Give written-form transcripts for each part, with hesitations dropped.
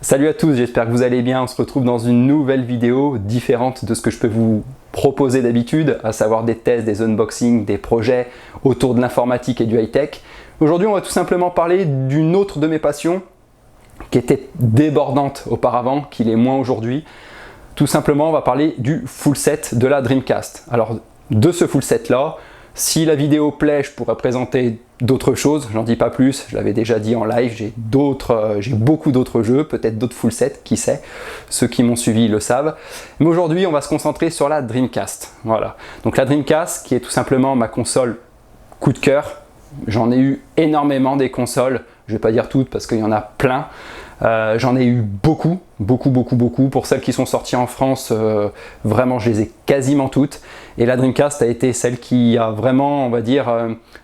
Salut à tous, j'espère que vous allez bien. On se retrouve dans une nouvelle vidéo différente de ce que je peux vous proposer d'habitude, à savoir des tests, des unboxings, des projets autour de l'informatique et du high-tech. Aujourd'hui, on va tout simplement parler d'une autre de mes passions qui était débordante auparavant, qui l'est moins aujourd'hui. Tout simplement, on va parler du full set de la Dreamcast. Alors, de ce full set là, si la vidéo plaît, je pourrais présenter d'autres choses, j'en dis pas plus, je l'avais déjà dit en live, j'ai beaucoup d'autres jeux, peut-être d'autres full sets, qui sait, ceux qui m'ont suivi le savent. Mais aujourd'hui, on va se concentrer sur la Dreamcast. Voilà. Donc la Dreamcast, qui est tout simplement ma console coup de cœur. J'en ai eu énormément des consoles, je vais pas dire toutes parce qu'il y en a plein. J'en ai eu beaucoup. Pour celles qui sont sorties en France, vraiment je les ai quasiment toutes. Et la Dreamcast a été celle qui a vraiment, on va dire,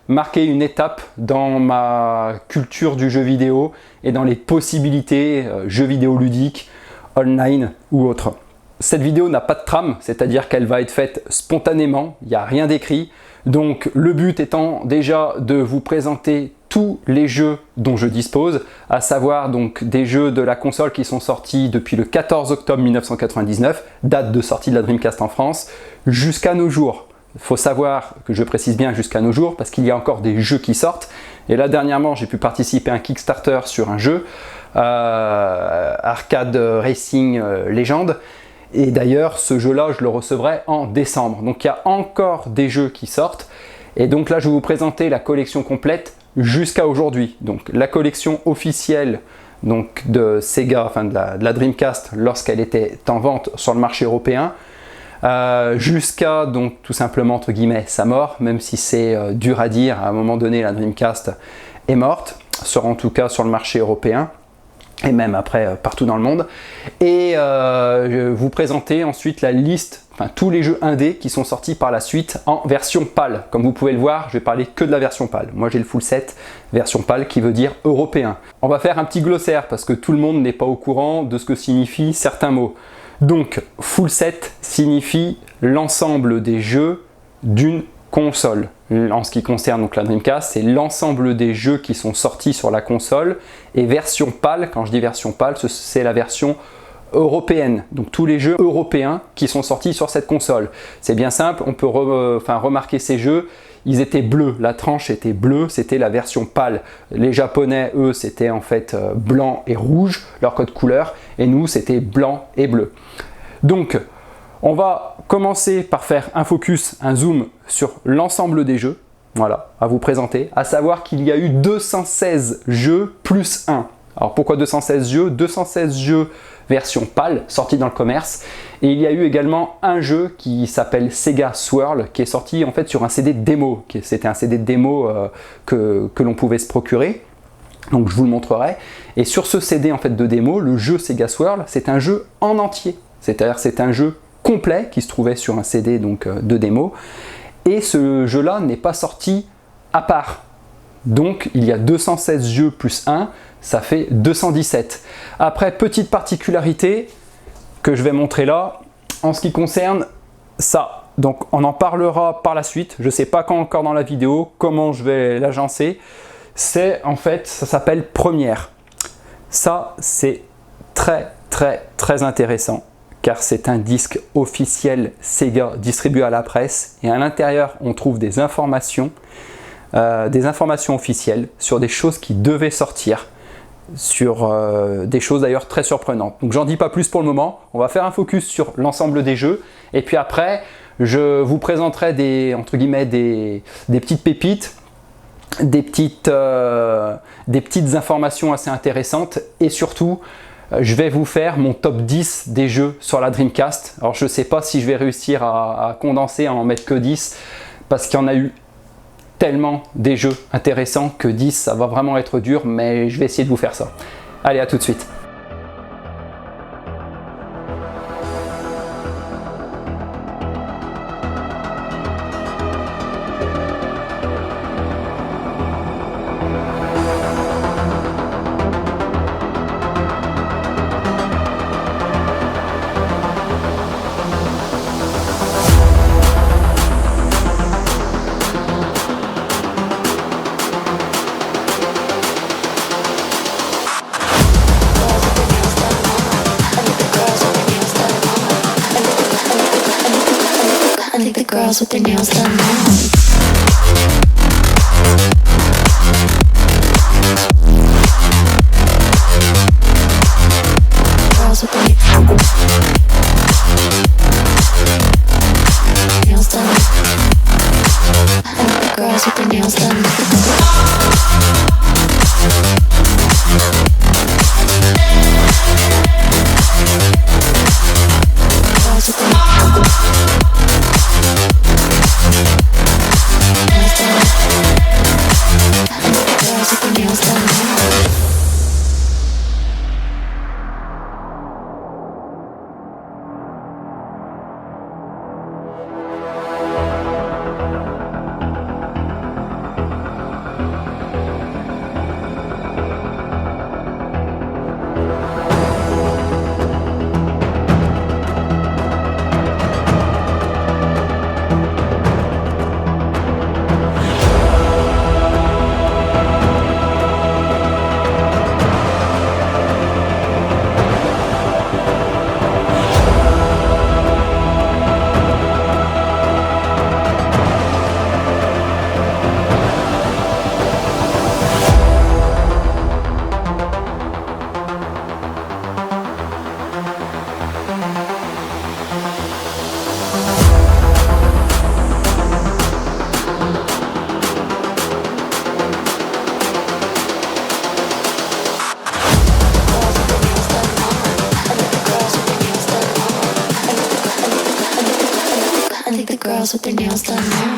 marqué une étape dans ma culture du jeu vidéo et dans les possibilités jeux vidéo ludiques, online ou autre. Cette vidéo n'a pas de trame, c'est-à-dire qu'elle va être faite spontanément, il n'y a rien d'écrit. Donc le but étant déjà de vous présenter tous les jeux dont je dispose, à savoir donc des jeux de la console qui sont sortis depuis le 14 octobre 1999, date de sortie de la Dreamcast en France, jusqu'à nos jours. Il faut savoir que je précise bien jusqu'à nos jours parce qu'il y a encore des jeux qui sortent. Et là dernièrement, j'ai pu participer à un Kickstarter sur un jeu, Arcade Racing Legend. Et d'ailleurs, ce jeu-là, je le recevrai en décembre. Donc il y a encore des jeux qui sortent. Et donc là, je vais vous présenter la collection complète jusqu'à aujourd'hui. Donc la collection officielle donc, de Sega, enfin de la Dreamcast, lorsqu'elle était en vente sur le marché européen, jusqu'à donc tout simplement entre guillemets sa mort, même si c'est dur à dire, à un moment donné la Dreamcast est morte, sera en tout cas sur le marché européen. Et même après partout dans le monde. Et je vais vous présenter ensuite la liste, enfin tous les jeux indés qui sont sortis par la suite en version PAL. Comme vous pouvez le voir, je vais parler que de la version PAL. Moi j'ai le full set version PAL qui veut dire européen. On va faire un petit glossaire parce que tout le monde n'est pas au courant de ce que signifient certains mots. Donc full set signifie l'ensemble des jeux d'une console. En ce qui concerne donc la Dreamcast, c'est l'ensemble des jeux qui sont sortis sur la console. Et version PAL, quand je dis version PAL, c'est la version européenne. Donc tous les jeux européens qui sont sortis sur cette console. C'est bien simple, on peut remarquer ces jeux. Ils étaient bleus, la tranche était bleue, c'était la version PAL. Les Japonais, eux, c'était en fait blanc et rouge, leur code couleur. Et nous, c'était blanc et bleu. Donc, on va commencer par faire un focus, un zoom sur l'ensemble des jeux, voilà, à vous présenter, à savoir qu'il y a eu 216 jeux plus 1. Alors pourquoi 216 jeux? 216 jeux version PAL, sortis dans le commerce, et il y a eu également un jeu qui s'appelle Sega Swirl, qui est sorti en fait sur un CD démo, c'était un CD démo que l'on pouvait se procurer. Donc je vous le montrerai, et sur ce CD en fait de démo, le jeu Sega Swirl, c'est un jeu en entier, c'est-à-dire c'est un jeu complet qui se trouvait sur un CD donc, de démo, et ce jeu là n'est pas sorti à part, donc il y a 216 jeux plus 1, ça fait 217. Après, petite particularité que je vais montrer là en ce qui concerne ça, donc on en parlera par la suite, je sais pas quand encore dans la vidéo comment je vais l'agencer. C'est en fait, ça s'appelle Première. Ça c'est très intéressant car c'est un disque officiel Sega distribué à la presse, et à l'intérieur on trouve des informations officielles sur des choses qui devaient sortir, sur des choses d'ailleurs très surprenantes. Donc j'en dis pas plus pour le moment, on va faire un focus sur l'ensemble des jeux, et puis après je vous présenterai des petites pépites, des petites informations assez intéressantes, et surtout je vais vous faire mon top 10 des jeux sur la Dreamcast. Alors je ne sais pas si je vais réussir à condenser, à en mettre que 10, parce qu'il y en a eu tellement des jeux intéressants que 10 ça va vraiment être dur, mais je vais essayer de vous faire ça. Allez, à tout de suite. with their nails done now. Girls with their nails done. I like the girls with their nails done. Girls with their nails done. I like the girls with their nails done. Girls with their nails done now.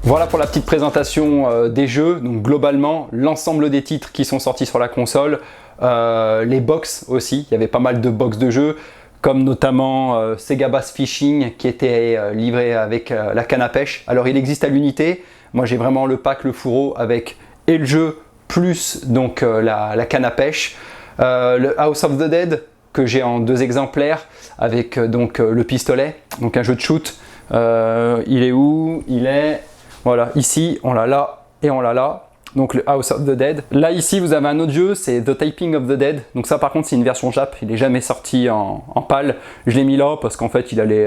Voilà pour la petite présentation des jeux. Donc globalement, l'ensemble des titres qui sont sortis sur la console, les box aussi, il y avait pas mal de box de jeux, comme notamment Sega Bass Fishing qui était livré avec la canne à pêche. Alors il existe à l'unité, moi j'ai vraiment le pack, le fourreau avec et le jeu plus donc la canne à pêche. Le House of the Dead que j'ai en 2 exemplaires avec donc le pistolet, donc un jeu de shoot. Il est où? Il est voilà ici, on l'a là et on l'a là. Donc le House of the Dead. Là ici vous avez un autre jeu, c'est The Typing of the Dead. Donc ça par contre c'est une version Jap, il n'est jamais sorti en PAL. Je l'ai mis là parce qu'en fait il allait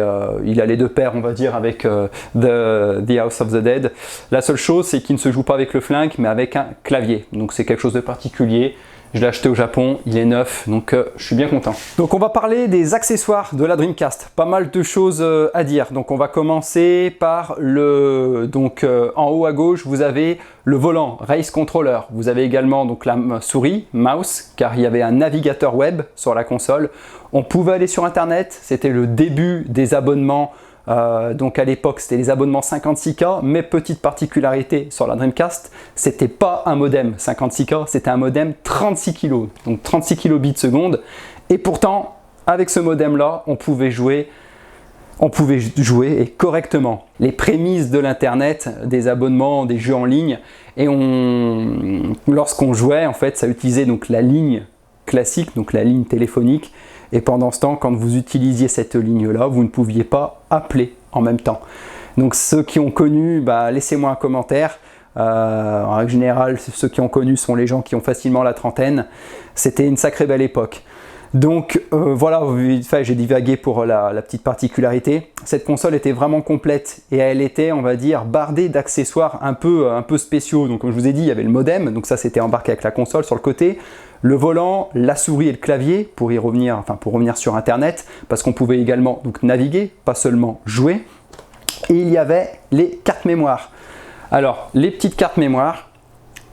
de pair on va dire avec the House of the Dead. La seule chose c'est qu'il ne se joue pas avec le flingue mais avec un clavier. Donc c'est quelque chose de particulier. Je l'ai acheté au Japon, il est neuf, donc je suis bien content. Donc on va parler des accessoires de la Dreamcast. Pas mal de choses à dire. Donc on va commencer par le... Donc en haut à gauche, vous avez le volant, Race Controller. Vous avez également donc la souris, mouse, car il y avait un navigateur web sur la console. On pouvait aller sur internet, c'était le début des abonnements. Donc à l'époque c'était les abonnements 56K, mais petite particularité sur la Dreamcast, c'était pas un modem 56K, c'était un modem 36 kg, donc 36 kilobits seconde, et pourtant avec ce modem là on pouvait jouer et correctement. Les prémices de l'internet, des abonnements, des jeux en ligne, et lorsqu'on jouait en fait ça utilisait donc la ligne classique, donc la ligne téléphonique. Et pendant ce temps, quand vous utilisiez cette ligne-là, vous ne pouviez pas appeler en même temps. Donc ceux qui ont connu, laissez-moi un commentaire. En règle générale, ceux qui ont connu sont les gens qui ont facilement la trentaine. C'était une sacrée belle époque. Donc voilà, j'ai divagué pour la petite particularité. Cette console était vraiment complète et elle était, on va dire, bardée d'accessoires un peu spéciaux. Donc comme je vous ai dit, il y avait le modem, donc ça c'était embarqué avec la console sur le côté. Le volant, la souris et le clavier pour revenir sur internet, parce qu'on pouvait également donc naviguer, pas seulement jouer. Et il y avait les cartes mémoire. Alors, les petites cartes mémoire,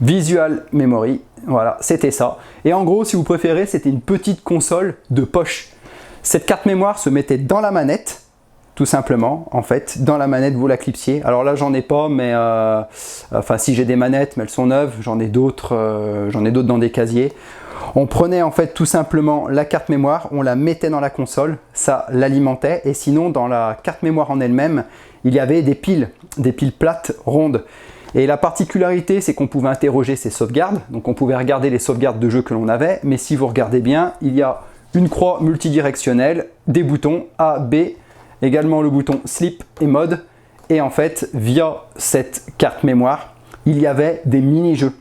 Visual Memory, voilà, c'était ça. Et en gros, si vous préférez, c'était une petite console de poche. Cette carte mémoire se mettait dans la manette, tout simplement, en fait, dans la manette, vous la clipsiez. Alors là, j'en ai pas, mais si j'ai des manettes, mais elles sont neuves, j'en ai d'autres dans des casiers. On prenait en fait tout simplement la carte mémoire, on la mettait dans la console, ça l'alimentait, et sinon dans la carte mémoire en elle-même, il y avait des piles plates rondes. Et la particularité, c'est qu'on pouvait interroger ses sauvegardes, donc on pouvait regarder les sauvegardes de jeux que l'on avait, mais si vous regardez bien, il y a une croix multidirectionnelle, des boutons A, B, également le bouton Sleep et Mode, et en fait, via cette carte mémoire, il y avait des mini-jeux.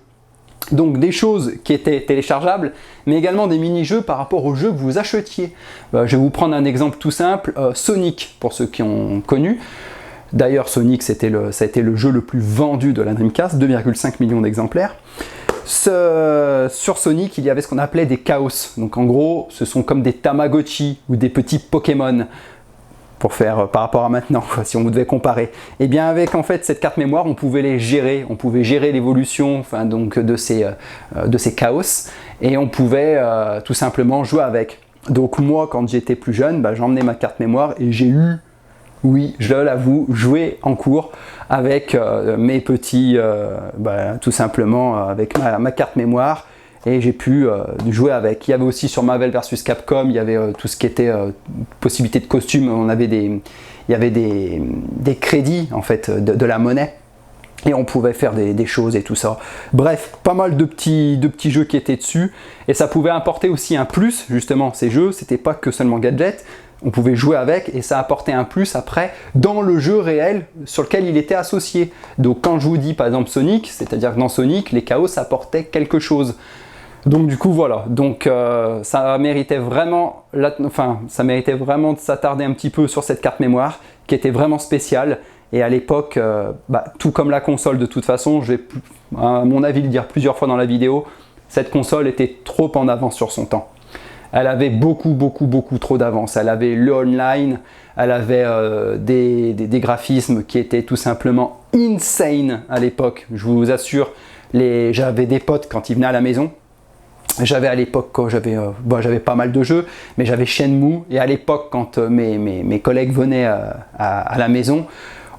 Donc des choses qui étaient téléchargeables, mais également des mini-jeux par rapport aux jeux que vous achetiez. Je vais vous prendre un exemple tout simple, Sonic, pour ceux qui ont connu. D'ailleurs, Sonic, ça a été le jeu le plus vendu de la Dreamcast, 2,5 millions d'exemplaires. Sur Sonic, il y avait ce qu'on appelait des Chaos. Donc en gros, ce sont comme des Tamagotchi ou des petits Pokémon. Pour faire par rapport à maintenant, si on devait comparer. Et bien avec en fait cette carte mémoire, on pouvait les gérer, on pouvait gérer l'évolution donc de ces chaos, et on pouvait tout simplement jouer avec. Donc moi, quand j'étais plus jeune, j'emmenais ma carte mémoire et j'ai eu, oui, je l'avoue, joué en cours avec mes petits, tout simplement avec ma carte mémoire. Et j'ai pu jouer avec. Il y avait aussi sur Marvel vs Capcom, il y avait tout ce qui était possibilité de costumes. Il y avait des crédits en fait de la monnaie, et on pouvait faire des choses et tout ça. Bref, pas mal de petits jeux qui étaient dessus, et ça pouvait apporter aussi un plus, justement. Ces jeux, c'était pas que seulement gadget, on pouvait jouer avec, et ça apportait un plus après dans le jeu réel sur lequel il était associé. Donc quand je vous dis par exemple Sonic, c'est-à-dire que dans Sonic, les chaos apportaient quelque chose. Donc du coup voilà, donc ça méritait vraiment de s'attarder un petit peu sur cette carte mémoire qui était vraiment spéciale. Et à l'époque, tout comme la console de toute façon, je vais à mon avis le dire plusieurs fois dans la vidéo, cette console était trop en avance sur son temps. Elle avait beaucoup trop d'avance. Elle avait le online, elle avait des graphismes qui étaient tout simplement insane à l'époque. Je vous assure, j'avais des potes quand ils venaient à la maison. J'avais à l'époque, quand j'avais pas mal de jeux, mais j'avais Shenmue, et à l'époque, quand mes collègues venaient à la maison,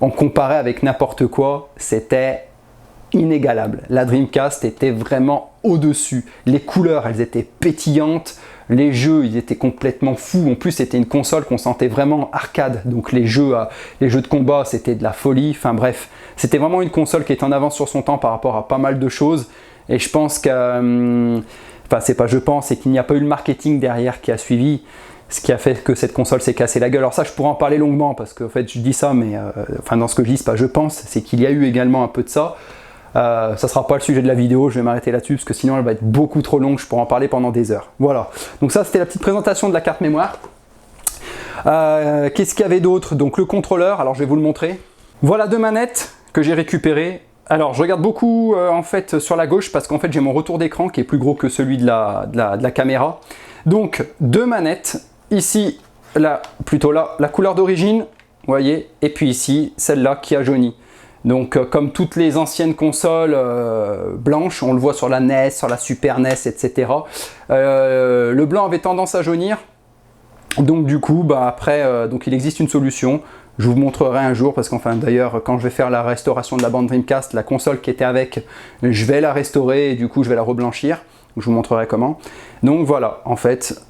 on comparait avec n'importe quoi, c'était inégalable. La Dreamcast était vraiment au-dessus. Les couleurs, elles étaient pétillantes, les jeux, ils étaient complètement fous. En plus, c'était une console qu'on sentait vraiment arcade, donc les jeux de combat, c'était de la folie. Enfin bref, c'était vraiment une console qui est en avance sur son temps par rapport à pas mal de choses, et je pense que... c'est qu'il n'y a pas eu le marketing derrière qui a suivi, ce qui a fait que cette console s'est cassée la gueule. Alors ça, je pourrais en parler longuement, parce que en fait, je dis ça, mais dans ce que je dis, c'est pas je pense, c'est qu'il y a eu également un peu de ça. Ça sera pas le sujet de la vidéo, je vais m'arrêter là-dessus, parce que sinon elle va être beaucoup trop longue, je pourrais en parler pendant des heures. Voilà, donc ça c'était la petite présentation de la carte mémoire. Qu'est-ce qu'il y avait d'autre? Donc le contrôleur, alors je vais vous le montrer. Voilà deux manettes que j'ai récupérées. Alors je regarde beaucoup en fait sur la gauche, parce qu'en fait j'ai mon retour d'écran qui est plus gros que celui de la caméra. Donc deux manettes, ici, plutôt là, la couleur d'origine, vous voyez, et puis ici, celle-là qui a jauni. Donc comme toutes les anciennes consoles blanches, on le voit sur la NES, sur la Super NES, etc. Le blanc avait tendance à jaunir. Donc du coup, après, donc il existe une solution. Je vous montrerai un jour, parce qu'enfin d'ailleurs, quand je vais faire la restauration de la bande Dreamcast, la console qui était avec, je vais la restaurer et du coup je vais la reblanchir. Je vous montrerai comment. Donc voilà, en fait,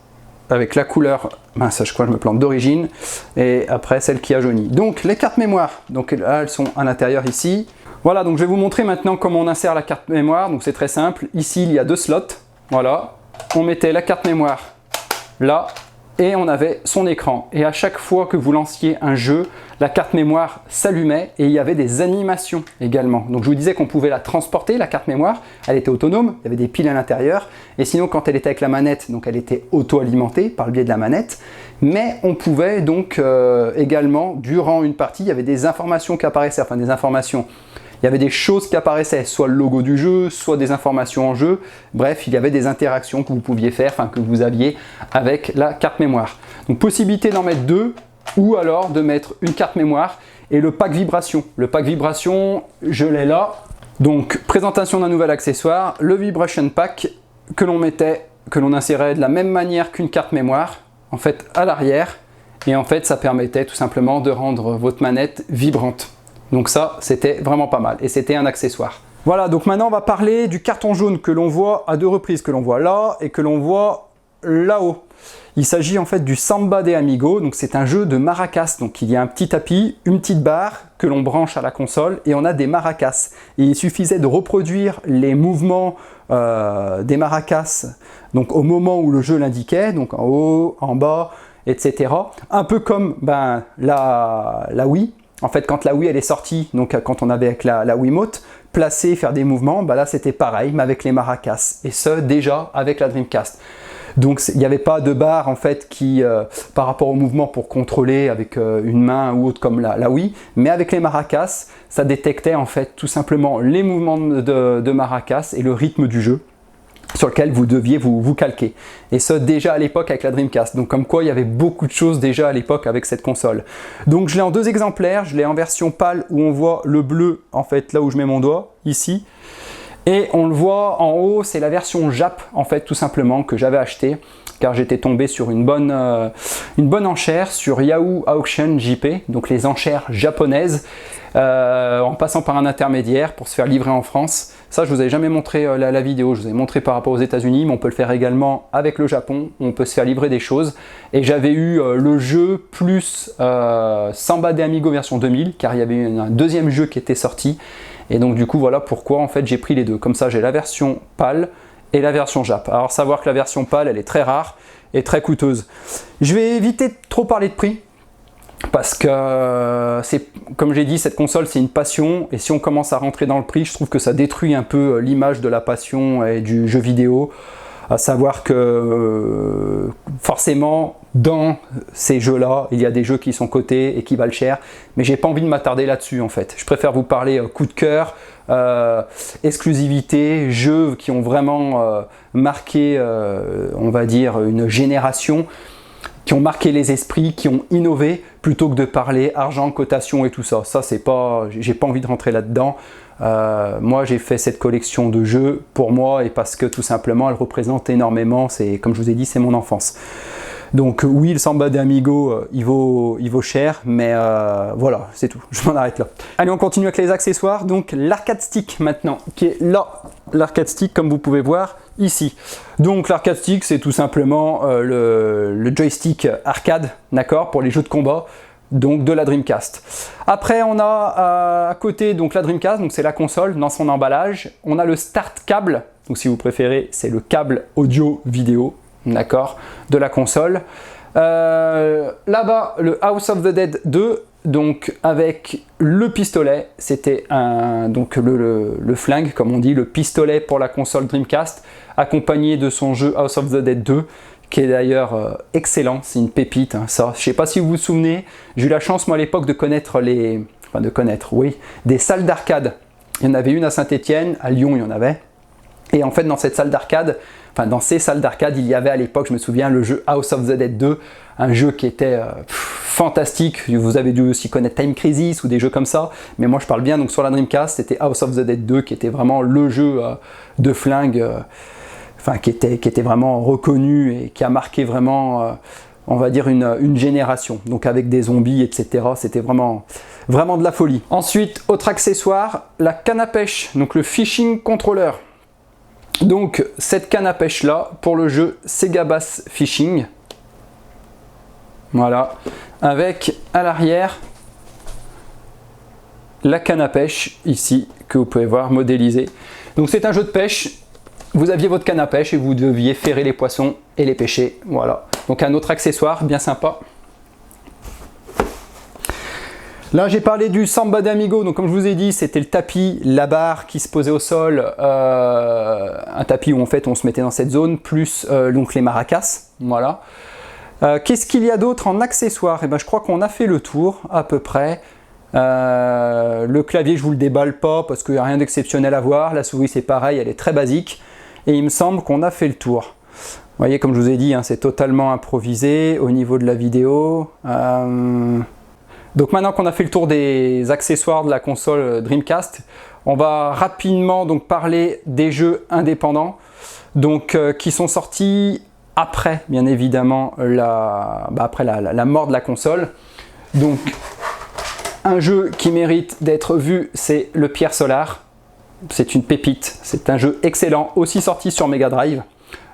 avec la couleur, je crois que je me plante, d'origine, et après celle qui a jauni. Donc les cartes mémoire, donc là elles sont à l'intérieur ici. Voilà, donc je vais vous montrer maintenant comment on insère la carte mémoire. Donc c'est très simple. Ici il y a deux slots. Voilà, on mettait la carte mémoire là, et on avait son écran. Et à chaque fois que vous lanciez un jeu, la carte mémoire s'allumait, et il y avait des animations également. Donc je vous disais qu'on pouvait la transporter, la carte mémoire, elle était autonome, il y avait des piles à l'intérieur, et sinon quand elle était avec la manette, donc elle était auto-alimentée par le biais de la manette, mais on pouvait donc également, durant une partie, il y avait des informations qui apparaissaient, enfin des informations. Il y avait des choses qui apparaissaient, soit le logo du jeu, soit des informations en jeu. Bref, il y avait des interactions que vous pouviez faire, que vous aviez avec la carte mémoire. Donc possibilité d'en mettre deux, ou alors de mettre une carte mémoire et le pack vibration. Le pack vibration, je l'ai là. Donc présentation d'un nouvel accessoire, le Vibration Pack que l'on insérait de la même manière qu'une carte mémoire, en fait à l'arrière. Et en fait, ça permettait tout simplement de rendre votre manette vibrante. Donc ça, c'était vraiment pas mal, et c'était un accessoire. Voilà, donc maintenant on va parler du carton jaune que l'on voit à deux reprises, que l'on voit là et que l'on voit là-haut. Il s'agit en fait du Samba de Amigo, donc c'est un jeu de maracas. Donc il y a un petit tapis, une petite barre que l'on branche à la console, et on a des maracas. Et il suffisait de reproduire les mouvements des maracas, donc au moment où le jeu l'indiquait, donc en haut, en bas, etc. Un peu comme la Wii. En fait, quand la Wii elle est sortie, donc quand on avait avec la Wiimote, placer, faire des mouvements, bah là c'était pareil, mais avec les maracas. Et ce, déjà avec la Dreamcast. Donc il n'y avait pas de barre en fait qui, par rapport au mouvement pour contrôler avec une main ou autre comme la Wii, mais avec les maracas, ça détectait en fait tout simplement les mouvements de maracas et le rythme du jeu sur lequel vous deviez vous calquer. Et ça déjà à l'époque avec la Dreamcast. Donc comme quoi il y avait beaucoup de choses déjà à l'époque avec cette console. Donc je l'ai en 2 exemplaires, je l'ai en version pâle où on voit le bleu en fait là où je mets mon doigt, ici. Et on le voit en haut, c'est la version Jap en fait tout simplement que j'avais acheté car j'étais tombé sur une bonne enchère sur Yahoo Auction JP, donc les enchères japonaises, en passant par un intermédiaire pour se faire livrer en France. Ça, je vous avais jamais montré la vidéo, je vous ai montré par rapport aux États-Unis, mais on peut le faire également avec le Japon, on peut se faire livrer des choses. Et j'avais eu le jeu plus Samba de Amigo version 2000, car il y avait un deuxième jeu qui était sorti. Et donc du coup, voilà pourquoi en fait j'ai pris les deux. Comme ça, j'ai la version PAL et la version Jap. Alors savoir que la version PAL, elle est très rare et très coûteuse. Je vais éviter de trop parler de prix. Parce que, comme j'ai dit, cette console c'est une passion et si on commence à rentrer dans le prix, je trouve que ça détruit un peu l'image de la passion et du jeu vidéo. À savoir que forcément dans ces jeux-là, il y a des jeux qui sont cotés et qui valent cher, mais j'ai pas envie de m'attarder là-dessus en fait. Je préfère vous parler coup de cœur, exclusivité, jeux qui ont vraiment marqué, on va dire, une génération, qui ont marqué les esprits, qui ont innové, plutôt que de parler argent, cotation et tout ça. Ça, c'est pas, j'ai pas envie de rentrer là-dedans. Moi, j'ai fait cette collection de jeux pour moi et parce que tout simplement, elle représente énormément. C'est, comme je vous ai dit, c'est mon enfance. Donc oui, le Samba de Amigo, il vaut cher, mais voilà, c'est tout. Je m'en arrête là. Allez, on continue avec les accessoires. Donc l'arcade stick maintenant, qui est là. L'arcade stick, comme vous pouvez voir ici. Donc l'arcade stick, c'est tout simplement le joystick arcade, d'accord, pour les jeux de combat. Donc de la Dreamcast. Après on a à côté donc la Dreamcast, donc c'est la console dans son emballage. On a le start câble, donc si vous préférez c'est le câble audio vidéo, d'accord, de la console. Là-bas le House of the Dead 2, donc avec le pistolet, c'était donc le flingue comme on dit, le pistolet pour la console Dreamcast, accompagné de son jeu House of the Dead 2. Qui est d'ailleurs excellent, c'est une pépite, hein, ça. Je sais pas si vous vous souvenez, j'ai eu la chance moi à l'époque de connaître des salles d'arcade. Il y en avait une à Saint-Étienne, à Lyon il y en avait. Et en fait dans cette salle d'arcade, dans ces salles d'arcade, il y avait à l'époque, je me souviens, le jeu House of the Dead 2, un jeu qui était fantastique. Vous avez dû aussi connaître Time Crisis ou des jeux comme ça, mais moi je parle bien donc sur la Dreamcast, c'était House of the Dead 2 qui était vraiment le jeu de flingue. Qui était vraiment reconnu et qui a marqué vraiment, on va dire, une génération. Donc avec des zombies, etc. C'était vraiment de la folie. Ensuite, autre accessoire, la canne à pêche, donc le fishing controller. Donc cette canne à pêche là, pour le jeu Sega Bass Fishing. Voilà. Avec à l'arrière la canne à pêche ici, que vous pouvez voir modélisée. Donc c'est un jeu de pêche. Vous aviez votre canne à pêche et vous deviez ferrer les poissons et les pêcher. Voilà. Donc un autre accessoire bien sympa. Là j'ai parlé du Samba de Amigo. Donc comme je vous ai dit, c'était le tapis, la barre qui se posait au sol, un tapis où en fait on se mettait dans cette zone, plus donc les maracas. Voilà. Qu'est-ce qu'il y a d'autre en accessoires? Eh ben, je crois qu'on a fait le tour à peu près. Le clavier je vous le déballe pas parce qu'il n'y a rien d'exceptionnel à voir. La souris c'est pareil, elle est très basique. Et il me semble qu'on a fait le tour. Vous voyez, comme je vous ai dit, hein, c'est totalement improvisé au niveau de la vidéo. Donc maintenant qu'on a fait le tour des accessoires de la console Dreamcast, on va rapidement donc parler des jeux indépendants, donc qui sont sortis après, bien évidemment, après la mort de la console. Donc un jeu qui mérite d'être vu, c'est le Pierre Solar. C'est une pépite, c'est un jeu excellent, aussi sorti sur Mega Drive.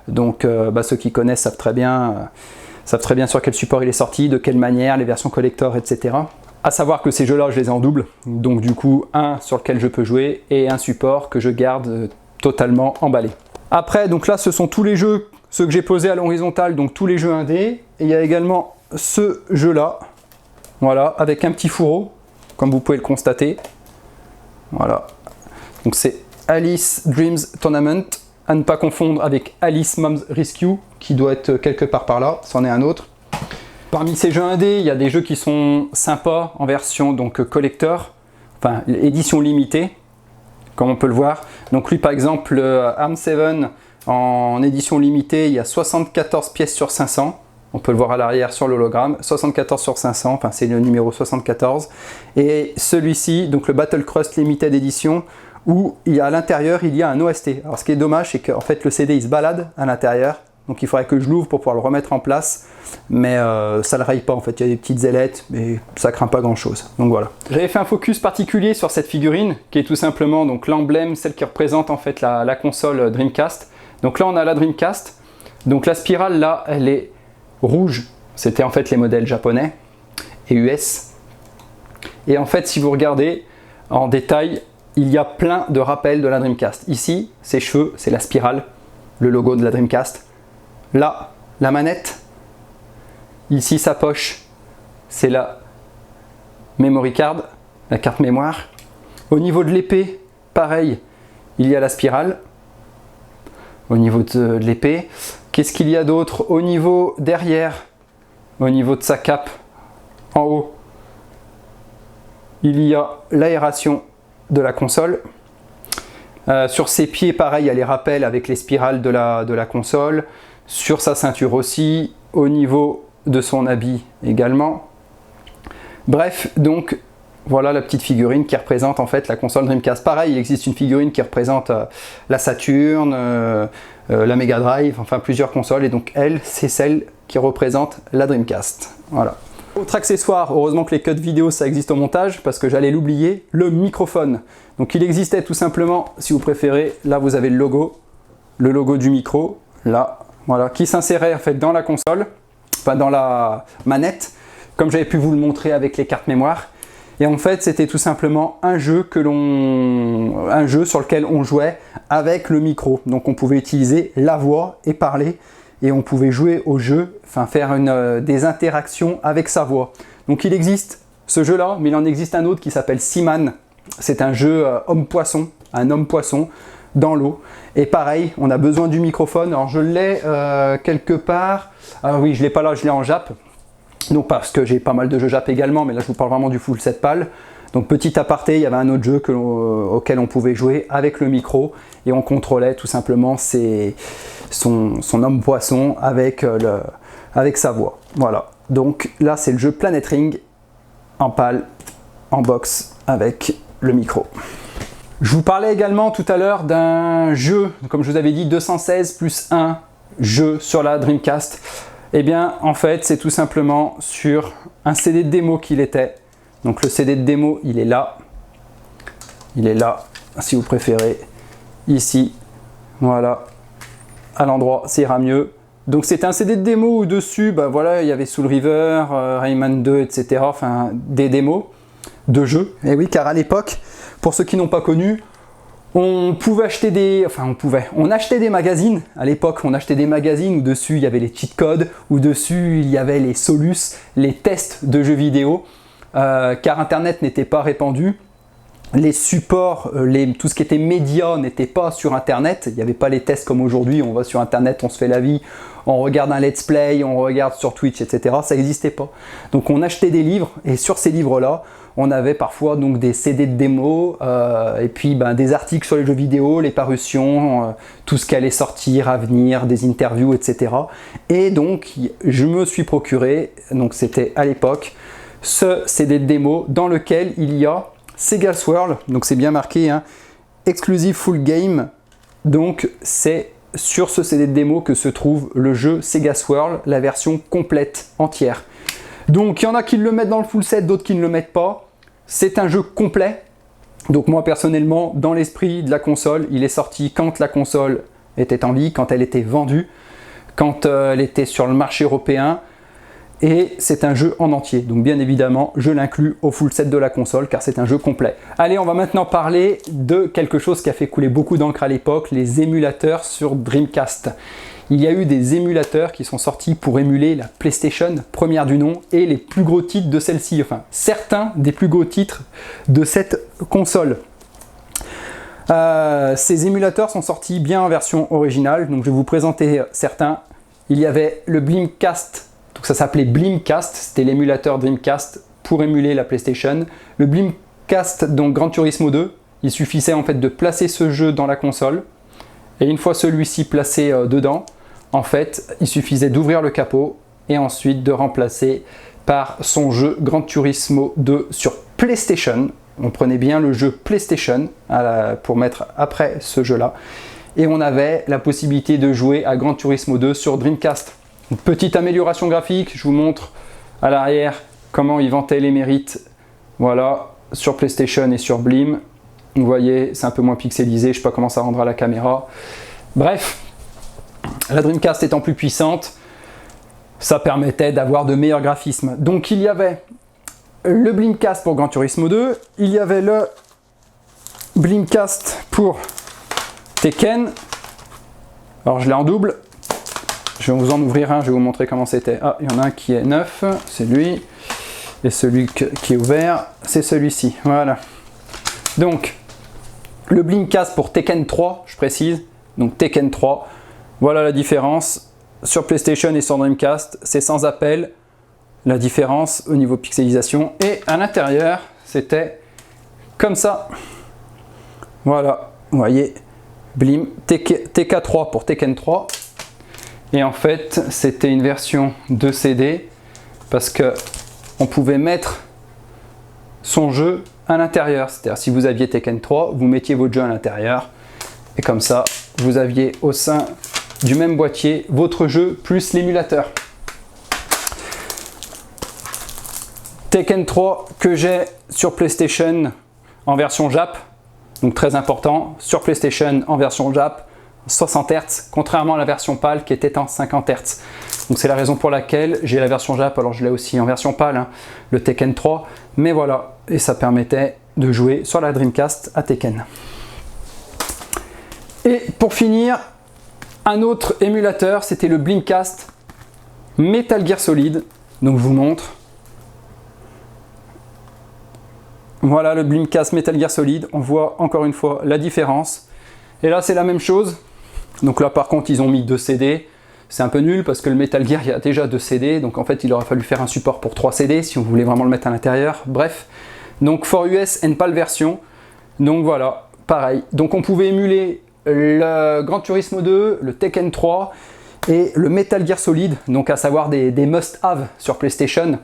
Donc ceux qui connaissent savent très bien sur quel support il est sorti, de quelle manière, les versions collector, etc. À savoir que ces jeux-là, je les ai en double. Donc du coup, un sur lequel je peux jouer et un support que je garde totalement emballé. Après, donc là, ce sont tous les jeux, ceux que j'ai posés à l'horizontale, donc tous les jeux indés. Et il y a également ce jeu-là, voilà, avec un petit fourreau, comme vous pouvez le constater. Voilà. Donc c'est Alice Dreams Tournament, à ne pas confondre avec Alice Mom's Rescue, qui doit être quelque part par là, c'en est un autre. Parmi ces jeux indés, il y a des jeux qui sont sympas en version donc collector, enfin édition limitée, comme on peut le voir. Donc lui par exemple, Arm 7 en édition limitée, il y a 74 pièces sur 500. On peut le voir à l'arrière sur l'hologramme, 74 sur 500, enfin c'est le numéro 74. Et celui-ci, donc le Battle Crust Limited Edition, où à l'intérieur il y a un OST. Alors ce qui est dommage, c'est qu'en fait le CD il se balade à l'intérieur. Donc il faudrait que je l'ouvre pour pouvoir le remettre en place, mais ça ne le raye pas en fait, il y a des petites ailettes, mais ça craint pas grand chose. Donc voilà. J'avais fait un focus particulier sur cette figurine, qui est tout simplement donc l'emblème, celle qui représente en fait la console Dreamcast. Donc là on a la Dreamcast, donc la spirale là elle est rouge, c'était en fait les modèles japonais et US. Et en fait si vous regardez en détail, il y a plein de rappels de la Dreamcast. Ici, ses cheveux, c'est la spirale, le logo de la Dreamcast. Là, la manette. Ici, sa poche, c'est la memory card, la carte mémoire. Au niveau de l'épée, pareil, il y a la spirale. Au niveau de l'épée, qu'est-ce qu'il y a d'autre? Au niveau derrière, au niveau de sa cape, en haut, il y a l'aération de la console. Sur ses pieds, pareil, il y a les rappels avec les spirales de la console. Sur sa ceinture aussi, au niveau de son habit également. Bref, donc voilà la petite figurine qui représente en fait la console Dreamcast. Pareil, il existe une figurine qui représente la Saturn, la Mega Drive, enfin plusieurs consoles, et donc elle, c'est celle qui représente la Dreamcast. Voilà. Autre accessoire, heureusement que les cuts vidéo ça existe au montage, parce que j'allais l'oublier, le microphone. Donc il existait tout simplement, si vous préférez, là vous avez le logo du micro, là. Voilà, qui s'insérait en fait dans la console, enfin dans la manette, comme j'avais pu vous le montrer avec les cartes mémoire. Et en fait, c'était tout simplement un jeu sur lequel on jouait avec le micro. Donc on pouvait utiliser la voix et parler, et on pouvait jouer au jeu, enfin faire des interactions avec sa voix. Donc il existe ce jeu-là, mais il en existe un autre qui s'appelle Seaman. C'est un jeu homme-poisson, un homme-poisson dans l'eau. Et pareil, on a besoin du microphone. Alors je l'ai quelque part. Ah oui, je l'ai pas là, je l'ai en Jap. Donc parce que j'ai pas mal de jeux Jap également, mais là je vous parle vraiment du full set PAL. Donc petit aparté, il y avait un autre jeu auquel on pouvait jouer avec le micro et on contrôlait tout simplement son homme poisson avec sa voix. Voilà. Donc là c'est le jeu Planet Ring en PAL, en box avec le micro. Je vous parlais également tout à l'heure d'un jeu, comme je vous avais dit, 216 plus 1 jeu sur la Dreamcast. Eh bien, en fait, c'est tout simplement sur un CD de démo qu'il était. Donc le CD de démo, il est là. Il est là, si vous préférez. Ici, voilà. À l'endroit, ça ira mieux. Donc c'était un CD de démo où dessus, bah voilà, il y avait Soul River, Rayman 2, etc. Enfin, des démos de jeux. Et oui, car à l'époque, pour ceux qui n'ont pas connu, on achetait des magazines. À l'époque, on achetait des magazines où dessus il y avait les cheat codes, où dessus il y avait les solus, les tests de jeux vidéo, car Internet n'était pas répandu. Les supports, tout ce qui était média n'était pas sur Internet. Il n'y avait pas les tests comme aujourd'hui, on va sur Internet, on se fait la vie, on regarde un let's play, on regarde sur Twitch, etc. Ça n'existait pas. Donc on achetait des livres, et sur ces livres-là, on avait parfois donc des CD de démo, et puis des articles sur les jeux vidéo, les parutions, tout ce qui allait sortir à venir, des interviews, etc. Et donc je me suis procuré, donc c'était à l'époque, ce CD de démo dans lequel il y a Sega's World, donc c'est bien marqué, hein, Exclusive Full Game. Donc c'est sur ce CD de démo que se trouve le jeu Sega's World, la version complète, entière. Donc il y en a qui le mettent dans le full set, d'autres qui ne le mettent pas. C'est un jeu complet. Donc moi personnellement, dans l'esprit de la console, il est sorti quand la console était en ligne, quand elle était vendue, quand elle était sur le marché européen. Et c'est un jeu en entier, donc bien évidemment je l'inclus au full set de la console car c'est un jeu complet. Allez, on va maintenant parler de quelque chose qui a fait couler beaucoup d'encre à l'époque, les émulateurs sur Dreamcast. Il y a eu des émulateurs qui sont sortis pour émuler la PlayStation, première du nom, et les plus gros titres de celle-ci, enfin certains des plus gros titres de cette console. Ces émulateurs sont sortis bien en version originale, donc je vais vous présenter certains. Il y avait le Blimcast, donc ça s'appelait Blimcast, c'était l'émulateur Dreamcast pour émuler la PlayStation. Le Blimcast, donc Gran Turismo 2, il suffisait en fait de placer ce jeu dans la console, et une fois celui-ci placé dedans, en fait, il suffisait d'ouvrir le capot et ensuite de remplacer par son jeu Gran Turismo 2 sur PlayStation. On prenait bien le jeu PlayStation pour mettre après ce jeu-là. Et on avait la possibilité de jouer à Gran Turismo 2 sur Dreamcast. Une petite amélioration graphique, je vous montre à l'arrière comment il vantait les mérites. Voilà, sur PlayStation et sur Blim. Vous voyez, c'est un peu moins pixelisé, je ne sais pas comment ça rendra la caméra. Bref, la Dreamcast étant plus puissante, ça permettait d'avoir de meilleurs graphismes. Donc il y avait le Blimcast pour Gran Turismo 2, il y avait le Blimcast pour Tekken. Alors je l'ai en double, je vais vous en ouvrir un, je vais vous montrer comment c'était. Ah, il y en a un qui est neuf, c'est lui, et celui qui est ouvert, c'est celui-ci. Voilà. Donc, le Blimcast pour Tekken 3, je précise, donc Tekken 3, voilà la différence. Sur PlayStation et sur Dreamcast, c'est sans appel la différence au niveau pixelisation. Et à l'intérieur, c'était comme ça. Voilà, vous voyez, Blim, TK3 pour Tekken 3. Et en fait, c'était une version de CD parce que on pouvait mettre son jeu à l'intérieur. C'est-à-dire, si vous aviez Tekken 3, vous mettiez votre jeu à l'intérieur. Et comme ça, vous aviez au sein du même boîtier votre jeu plus l'émulateur. Tekken 3 que j'ai sur PlayStation en version Jap, donc très important, sur PlayStation en version Jap, 60 Hz, contrairement à la version PAL qui était en 50 Hz. Donc c'est la raison pour laquelle j'ai la version Jap, alors je l'ai aussi en version PAL, hein, le Tekken 3, mais voilà, et ça permettait de jouer sur la Dreamcast à Tekken. Et pour finir, un autre émulateur, c'était le Blimcast Metal Gear Solid, donc je vous montre. Voilà le Blimcast Metal Gear Solid, on voit encore une fois la différence. Et là c'est la même chose, donc là par contre ils ont mis 2 CD, c'est un peu nul parce que le Metal Gear il y a déjà 2 CD, donc en fait il aurait fallu faire un support pour 3 CD si on voulait vraiment le mettre à l'intérieur, bref. Donc for US and PAL version, donc voilà, pareil. Donc on pouvait émuler le Gran Turismo 2, le Tekken 3 et le Metal Gear Solid, donc à savoir des must-have sur PlayStation.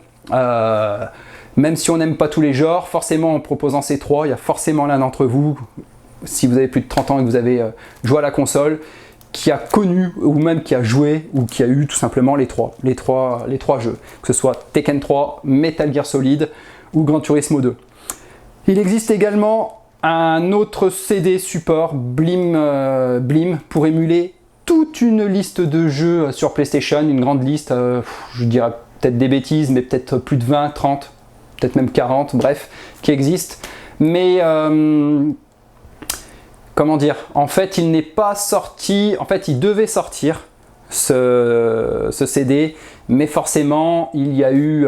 Même si on n'aime pas tous les genres, forcément en proposant ces trois, il y a forcément l'un d'entre vous, si vous avez plus de 30 ans et que vous avez joué à la console, qui a connu ou même qui a joué ou qui a eu tout simplement les trois jeux, que ce soit Tekken 3, Metal Gear Solid ou Gran Turismo 2. Il existe également un autre CD support Blim pour émuler toute une liste de jeux sur PlayStation, une grande liste, je dirais peut-être des bêtises, mais peut-être plus de 20, 30, peut-être même 40, bref, qui existent. Mais comment dire, en fait il n'est pas sorti, en fait il devait sortir ce CD, mais forcément il y a eu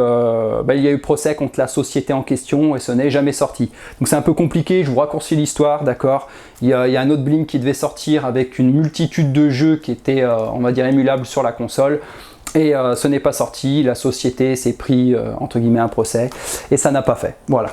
procès contre la société en question et ce n'est jamais sorti. Donc c'est un peu compliqué, je vous raccourcis l'histoire, d'accord. Il y a un autre Blim qui devait sortir avec une multitude de jeux qui étaient, on va dire, émulables sur la console. Et ce n'est pas sorti, la société s'est pris entre guillemets un procès et ça n'a pas fait, voilà.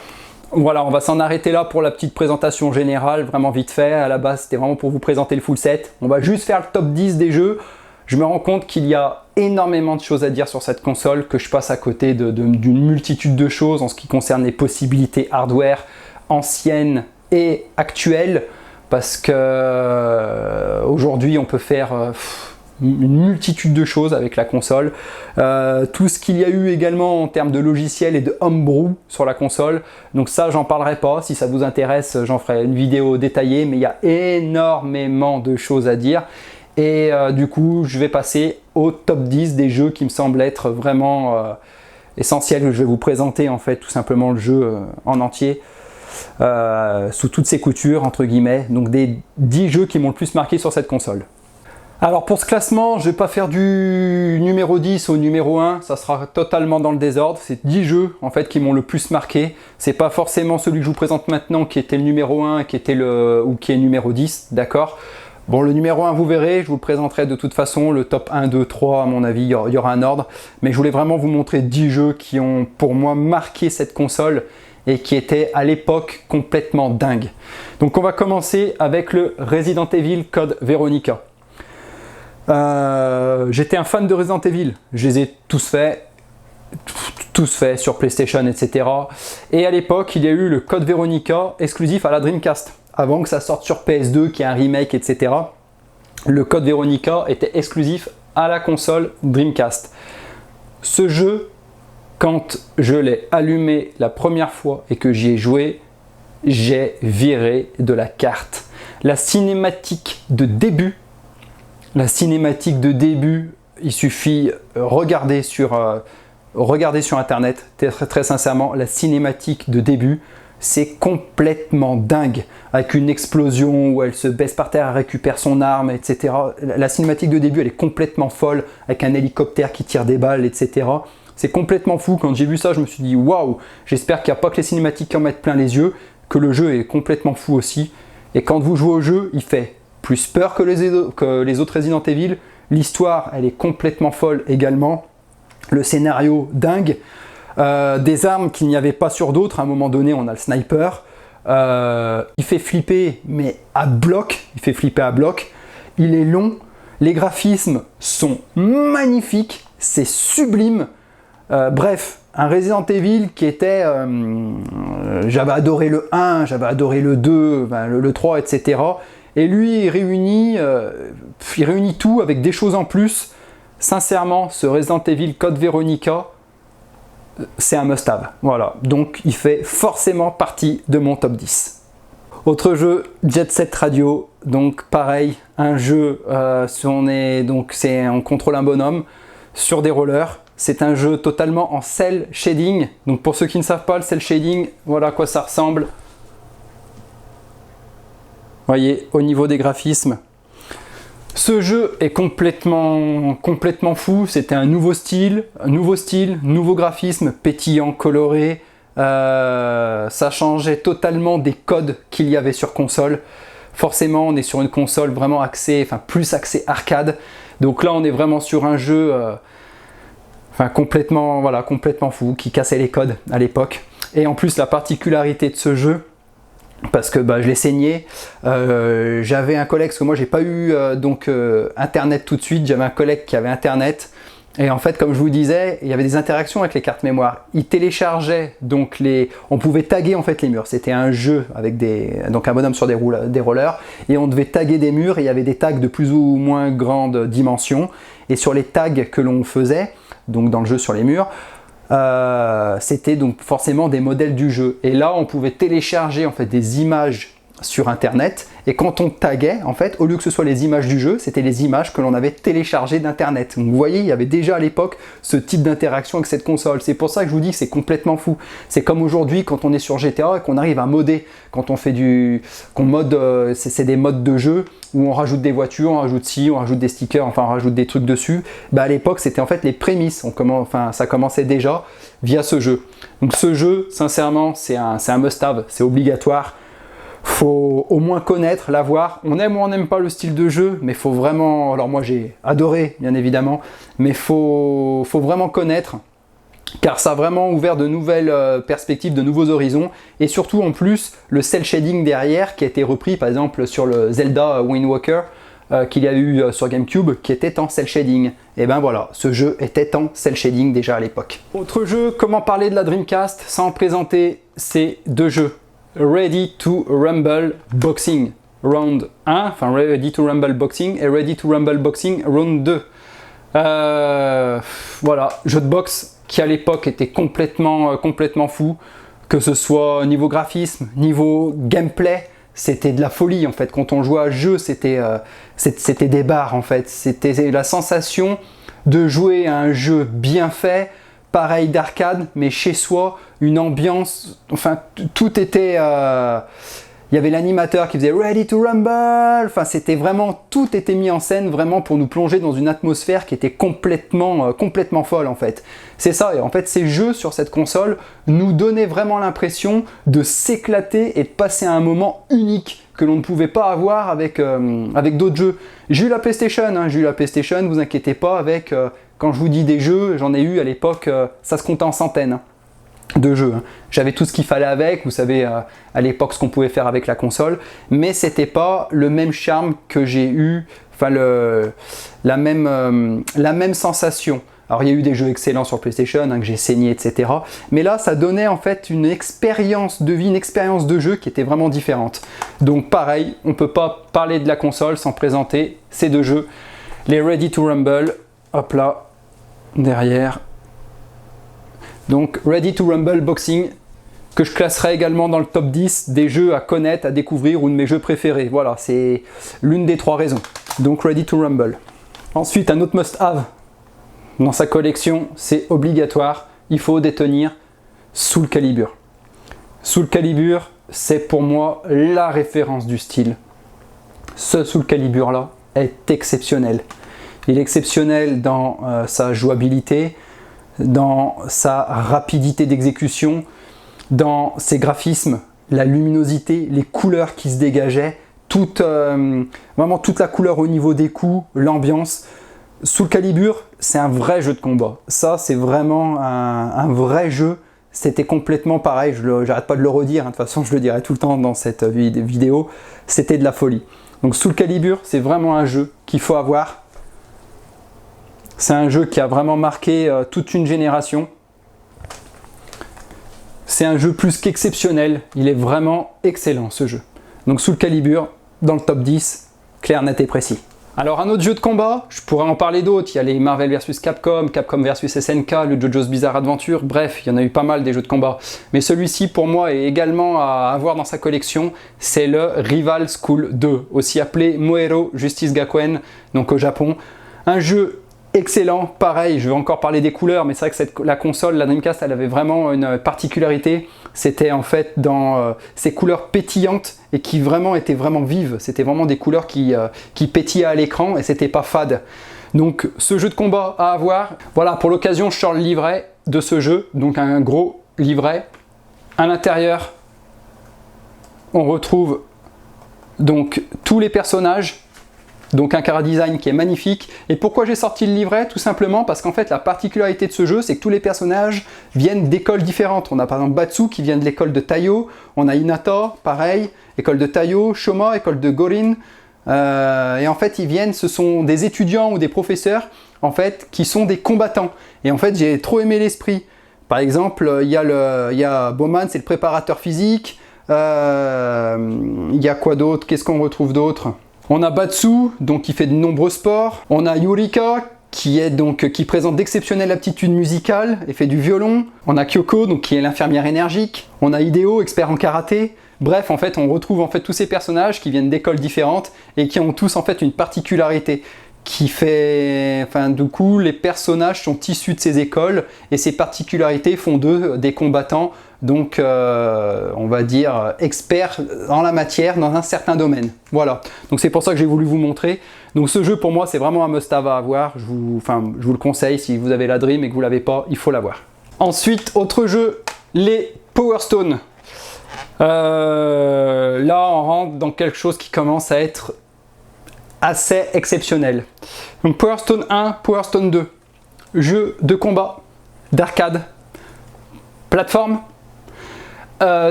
Voilà, on va s'en arrêter là pour la petite présentation générale, vraiment vite fait. À la base, c'était vraiment pour vous présenter le full set. On va juste faire le top 10 des jeux. Je me rends compte qu'il y a énormément de choses à dire sur cette console, que je passe à côté d'une multitude de choses en ce qui concerne les possibilités hardware anciennes et actuelles, parce que aujourd'hui, on peut faire une multitude de choses avec la console, tout ce qu'il y a eu également en termes de logiciels et de homebrew sur la console, donc ça j'en parlerai pas. Si ça vous intéresse, j'en ferai une vidéo détaillée, mais il y a énormément de choses à dire et du coup je vais passer au top 10 des jeux qui me semblent être vraiment essentiels. Je vais vous présenter en fait tout simplement le jeu en entier sous toutes ses coutures entre guillemets, donc des 10 jeux qui m'ont le plus marqué sur cette console. Alors pour ce classement, je vais pas faire du numéro 10 au numéro 1, ça sera totalement dans le désordre. C'est 10 jeux en fait qui m'ont le plus marqué. C'est pas forcément celui que je vous présente maintenant qui était le numéro 1 qui était ou qui est numéro 10, d'accord. Bon, le numéro 1, vous verrez, je vous le présenterai de toute façon, le top 1, 2, 3, à mon avis, il y aura un ordre. Mais je voulais vraiment vous montrer 10 jeux qui ont pour moi marqué cette console et qui étaient à l'époque complètement dingues. Donc on va commencer avec le Resident Evil Code Veronica. J'étais un fan de Resident Evil, je les ai tous faits sur PlayStation, etc. Et à l'époque, il y a eu le Code Veronica exclusif à la Dreamcast. Avant que ça sorte sur PS2, qui est un remake, etc. Le Code Veronica était exclusif à la console Dreamcast. Ce jeu, quand je l'ai allumé la première fois et que j'y ai joué, j'ai viré de la carte. La cinématique de début, il suffit regarder sur internet, très sincèrement, la cinématique de début, c'est complètement dingue, avec une explosion où elle se baisse par terre, elle récupère son arme, etc. La cinématique de début, elle est complètement folle, avec un hélicoptère qui tire des balles, etc. C'est complètement fou. Quand j'ai vu ça, je me suis dit waouh, j'espère qu'il n'y a pas que les cinématiques qui en mettent plein les yeux, que le jeu est complètement fou aussi. Et quand vous jouez au jeu, il fait plus peur que les autres Resident Evil. L'histoire, elle est complètement folle également. Le scénario, dingue. Des armes qu'il n'y avait pas sur d'autres. À un moment donné, on a le sniper. Il fait flipper, mais à bloc. Il est long. Les graphismes sont magnifiques. C'est sublime. Bref, un Resident Evil qui était... j'avais adoré le 1, j'avais adoré le 2, le 3, etc. Et lui, il réunit tout avec des choses en plus. Sincèrement, ce Resident Evil Code Veronica, c'est un must-have. Voilà, donc il fait forcément partie de mon top 10. Autre jeu, Jet Set Radio. Donc pareil, un jeu, on contrôle un bonhomme sur des rollers. C'est un jeu totalement en cel shading. Donc pour ceux qui ne savent pas, le cel shading, voilà à quoi ça ressemble. Voyez, au niveau des graphismes. Ce jeu est complètement fou. C'était un nouveau style, nouveau graphisme, pétillant, coloré. Ça changeait totalement des codes qu'il y avait sur console. Forcément, on est sur une console vraiment plus axée arcade. Donc là, on est vraiment sur un jeu complètement fou, qui cassait les codes à l'époque. Et en plus, la particularité de ce jeu, parce que je l'ai saigné, j'avais un collègue, parce que moi j'ai pas eu internet tout de suite, j'avais un collègue qui avait internet, et en fait comme je vous disais, il y avait des interactions avec les cartes mémoire. Il téléchargeait on pouvait taguer en fait les murs. C'était un jeu avec un bonhomme sur des rollers, et on devait taguer des murs, et il y avait des tags de plus ou moins grande dimension, et sur les tags que l'on faisait, donc dans le jeu sur les murs, c'était donc forcément des modèles du jeu. Et là, on pouvait télécharger en fait des images sur internet, et quand on taguait, en fait, au lieu que ce soit les images du jeu, c'était les images que l'on avait téléchargées d'internet. Donc vous voyez, il y avait déjà à l'époque ce type d'interaction avec cette console. C'est pour ça que je vous dis que c'est complètement fou. C'est comme aujourd'hui quand on est sur GTA et qu'on arrive à modder, quand on fait c'est des modes de jeu où on rajoute des voitures, on rajoute on rajoute des stickers, on rajoute des trucs dessus. À l'époque, c'était en fait les prémices. Ça commençait déjà via ce jeu. Donc ce jeu, sincèrement, c'est un must-have, c'est obligatoire. Faut au moins connaître, l'avoir. On aime ou on n'aime pas le style de jeu, mais faut vraiment... Alors moi j'ai adoré, bien évidemment, mais faut vraiment connaître, car ça a vraiment ouvert de nouvelles perspectives, de nouveaux horizons, et surtout en plus le cel shading derrière qui a été repris par exemple sur le Zelda Wind Waker qu'il y a eu sur GameCube, qui était en cel shading. Et voilà, ce jeu était en cel shading déjà à l'époque. Autre jeu, comment parler de la Dreamcast sans présenter ces deux jeux? Ready to Rumble Boxing Round 1, Ready to Rumble Boxing et Ready to Rumble Boxing Round 2. Voilà, jeu de boxe qui à l'époque était complètement fou, que ce soit niveau graphisme, niveau gameplay, c'était de la folie en fait. Quand on jouait à ce jeu, c'était des barres en fait. C'était la sensation de jouer à un jeu bien fait, pareil d'arcade, mais chez soi, une ambiance, tout était... Il Il y avait l'animateur qui faisait Ready to Rumble. Enfin, c'était vraiment, tout était mis en scène vraiment pour nous plonger dans une atmosphère qui était complètement folle en fait. C'est ça, et en fait ces jeux sur cette console nous donnaient vraiment l'impression de s'éclater et de passer un moment unique que l'on ne pouvait pas avoir avec d'autres jeux. J'ai eu la PlayStation, vous inquiétez pas, quand je vous dis des jeux, j'en ai eu à l'époque, ça se comptait en centaines de jeux. J'avais tout ce qu'il fallait avec, vous savez à l'époque ce qu'on pouvait faire avec la console, mais c'était pas le même charme que j'ai eu, enfin la même sensation. Alors il y a eu des jeux excellents sur PlayStation, que j'ai saigné, etc. Mais là, ça donnait en fait une expérience de vie, une expérience de jeu qui était vraiment différente. Donc pareil, on ne peut pas parler de la console sans présenter ces deux jeux. Les Ready to Rumble, hop là, derrière. Donc Ready to Rumble Boxing, que je classerai également dans le top 10 des jeux à connaître, à découvrir ou de mes jeux préférés. Voilà, c'est l'une des 3 raisons. Donc Ready to Rumble. Ensuite, un autre must-have dans sa collection, c'est obligatoire, il faut détenir Soul Calibur. Soul Calibur, c'est pour moi la référence du style. Ce Soul Calibur là est exceptionnel. Il est exceptionnel dans sa jouabilité, dans sa rapidité d'exécution, dans ses graphismes, la luminosité, les couleurs qui se dégageaient, vraiment toute la couleur au niveau des coups, l'ambiance. Soul Calibur, c'est un vrai jeu de combat. Ça, c'est vraiment un vrai jeu. C'était complètement pareil, j'arrête pas de le redire, de toute façon je le dirai tout le temps dans cette vidéo. C'était de la folie. Donc Soul Calibur, c'est vraiment un jeu qu'il faut avoir. C'est un jeu qui a vraiment marqué toute une génération. C'est un jeu plus qu'exceptionnel. Il est vraiment excellent ce jeu. Donc Soul Calibur, dans le top 10, clair, net et précis. Alors un autre jeu de combat, je pourrais en parler d'autres, il y a les Marvel vs Capcom, Capcom vs SNK, le JoJo's Bizarre Adventure, bref, il y en a eu pas mal des jeux de combat. Mais celui-ci pour moi est également à avoir dans sa collection, c'est le Rival School 2, aussi appelé Moero Justice Gakuen, donc au Japon. Un jeu excellent, pareil, je vais encore parler des couleurs, mais c'est vrai que la console, la Dreamcast, elle avait vraiment une particularité. C'était en fait dans ces couleurs pétillantes et qui vraiment étaient vraiment vives. C'était vraiment des couleurs qui pétillaient à l'écran et c'était pas fade. Donc ce jeu de combat à avoir. Voilà, pour l'occasion, je sors le livret de ce jeu, donc un gros livret. À l'intérieur, on retrouve donc tous les personnages. Donc un chara design qui est magnifique. Et pourquoi j'ai sorti le livret? Tout simplement parce qu'en fait la particularité de ce jeu, c'est que tous les personnages viennent d'écoles différentes. On a par exemple Batsu qui vient de l'école de Taiyo, on a Hinata, pareil, école de Taiyo, Shoma, école de Gorin. Et en fait ils viennent, ce sont des étudiants ou des professeurs en fait qui sont des combattants. Et en fait j'ai trop aimé l'esprit. Par exemple, il y a Bowman, c'est le préparateur physique. Il y a quoi d'autre? Qu'est-ce qu'on retrouve d'autre? On a Batsu, donc qui fait de nombreux sports. On a Yurika, qui présente d'exceptionnelles aptitudes musicales et fait du violon. On a Kyoko, donc qui est l'infirmière énergique. On a Hideo, expert en karaté. Bref, en fait, on retrouve en fait tous ces personnages qui viennent d'écoles différentes et qui ont tous en fait une particularité qui fait, du coup, les personnages sont issus de ces écoles et ces particularités font d'eux des combattants. Donc, on va dire experts en la matière, dans un certain domaine. Voilà, donc c'est pour ça que j'ai voulu vous montrer. Donc ce jeu, pour moi, c'est vraiment un must-have à avoir. Je vous le conseille, si vous avez la Dream et que vous ne l'avez pas, il faut l'avoir. Ensuite, autre jeu, les Power Stone. Là, on rentre dans quelque chose qui commence à être assez exceptionnel. Donc Power Stone 1, Power Stone 2. Jeu de combat, d'arcade, plateforme.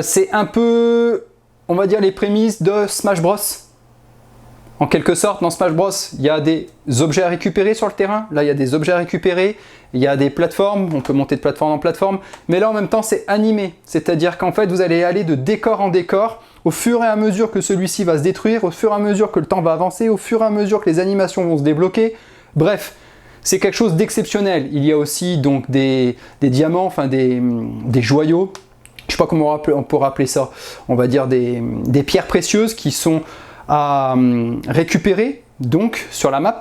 C'est un peu, on va dire, les prémices de Smash Bros. En quelque sorte, dans Smash Bros, il y a des objets à récupérer sur le terrain. Là, il y a des objets à récupérer. Il y a des plateformes. On peut monter de plateforme en plateforme. Mais là, en même temps, c'est animé. C'est-à-dire qu'en fait, vous allez aller de décor en décor. Au fur et à mesure que celui-ci va se détruire, au fur et à mesure que le temps va avancer, au fur et à mesure que les animations vont se débloquer. Bref, c'est quelque chose d'exceptionnel. Il y a aussi donc des diamants, des joyaux. Je ne sais pas comment on pourrait appeler ça. On va dire des pierres précieuses qui sont à récupérer donc sur la map.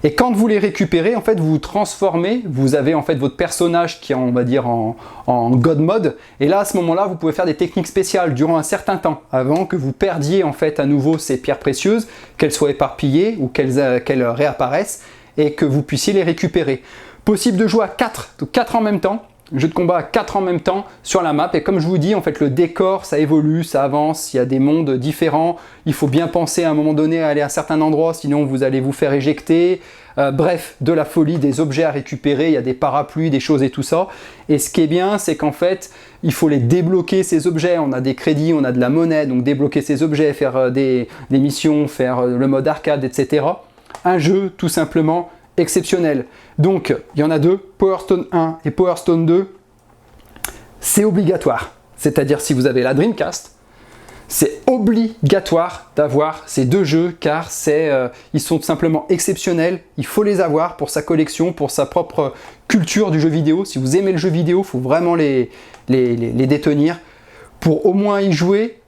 Et quand vous les récupérez, en fait, vous vous transformez, vous avez en fait votre personnage qui est, on va dire, en God mode, et là, à ce moment-là, vous pouvez faire des techniques spéciales durant un certain temps, avant que vous perdiez en fait à nouveau ces pierres précieuses, qu'elles soient éparpillées ou qu'elles réapparaissent, et que vous puissiez les récupérer. Possible de jouer à 4 en même temps, jeu de combat à 4 en même temps sur la map, et comme je vous dis, en fait, le décor, ça évolue, ça avance, il y a des mondes différents, il faut bien penser à un moment donné à aller à un certain endroit, sinon vous allez vous faire éjecter, bref, de la folie, des objets à récupérer, il y a des parapluies, des choses et tout ça, et ce qui est bien, c'est qu'en fait, il faut les débloquer ces objets, on a des crédits, on a de la monnaie, donc débloquer ces objets, faire des missions, faire le mode arcade, etc. Un jeu, tout simplement, exceptionnel. Donc, il y en a deux, Power Stone 1 et Power Stone 2, c'est obligatoire. C'est-à-dire, si vous avez la Dreamcast, c'est obligatoire d'avoir ces deux jeux, car ils sont tout simplement exceptionnels. Il faut les avoir pour sa collection, pour sa propre culture du jeu vidéo. Si vous aimez le jeu vidéo, il faut vraiment les détenir pour au moins y jouer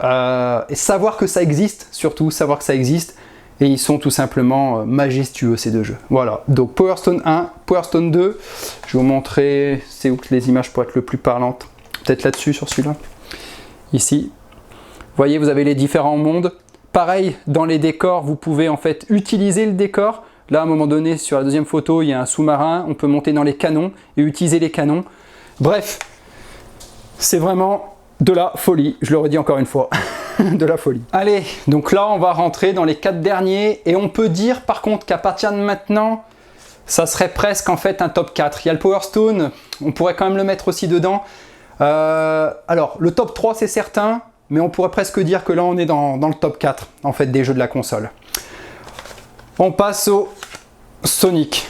et savoir que ça existe, surtout savoir que ça existe. Et ils sont tout simplement majestueux, ces deux jeux. Voilà, donc Power Stone 1, Power Stone 2. Je vais vous montrer, c'est où que les images pourraient être le plus parlantes. Peut-être là-dessus, sur celui-là. Ici. Vous voyez, vous avez les différents mondes. Pareil, dans les décors, vous pouvez en fait utiliser le décor. Là, à un moment donné, sur la deuxième photo, il y a un sous-marin. On peut monter dans les canons et utiliser les canons. Bref, c'est vraiment de la folie. Je le redis encore une fois. De la folie. Allez, donc là on va rentrer dans les 4 derniers et on peut dire par contre qu'à partir de maintenant ça serait presque en fait un top 4. Il y a le Power Stone, on pourrait quand même le mettre aussi dedans. Alors le top 3 c'est certain, mais on pourrait presque dire que là on est dans le top 4 en fait des jeux de la console. On passe au Sonic.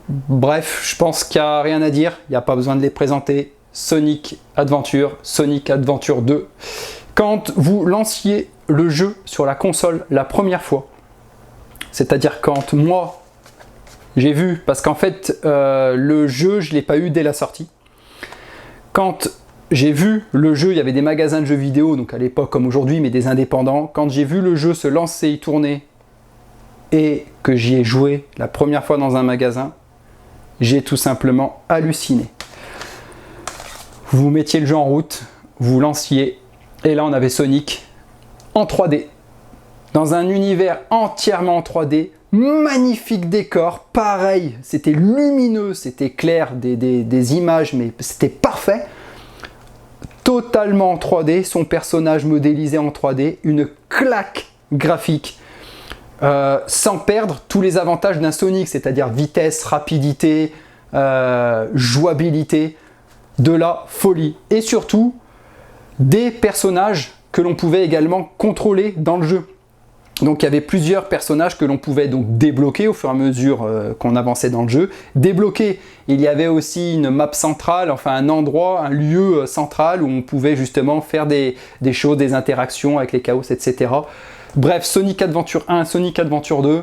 Bref, je pense qu'il n'y a rien à dire, il n'y a pas besoin de les présenter. Sonic Adventure 2. Quand vous lanciez le jeu sur la console la première fois, c'est-à-dire quand moi j'ai vu, parce qu'en fait le jeu je ne l'ai pas eu dès la sortie, quand j'ai vu le jeu, il y avait des magasins de jeux vidéo, donc à l'époque comme aujourd'hui, mais des indépendants, quand j'ai vu le jeu se lancer, y tourner, et que j'y ai joué la première fois dans un magasin, j'ai tout simplement halluciné. Vous mettiez le jeu en route, vous lanciez, et là on avait Sonic en 3D, dans un univers entièrement en 3D, magnifique décor, pareil, c'était lumineux, c'était clair, des images, mais c'était parfait, totalement en 3D, son personnage modélisé en 3D, une claque graphique, sans perdre tous les avantages d'un Sonic, c'est-à-dire vitesse, rapidité, jouabilité, de la folie, et surtout des personnages que l'on pouvait également contrôler dans le jeu. Donc il y avait plusieurs personnages que l'on pouvait donc débloquer au fur et à mesure qu'on avançait dans le jeu. Débloquer, il y avait aussi une map centrale, enfin un endroit, un lieu central où on pouvait justement faire des choses, des interactions avec les chaos, etc. Bref, Sonic Adventure 1, Sonic Adventure 2,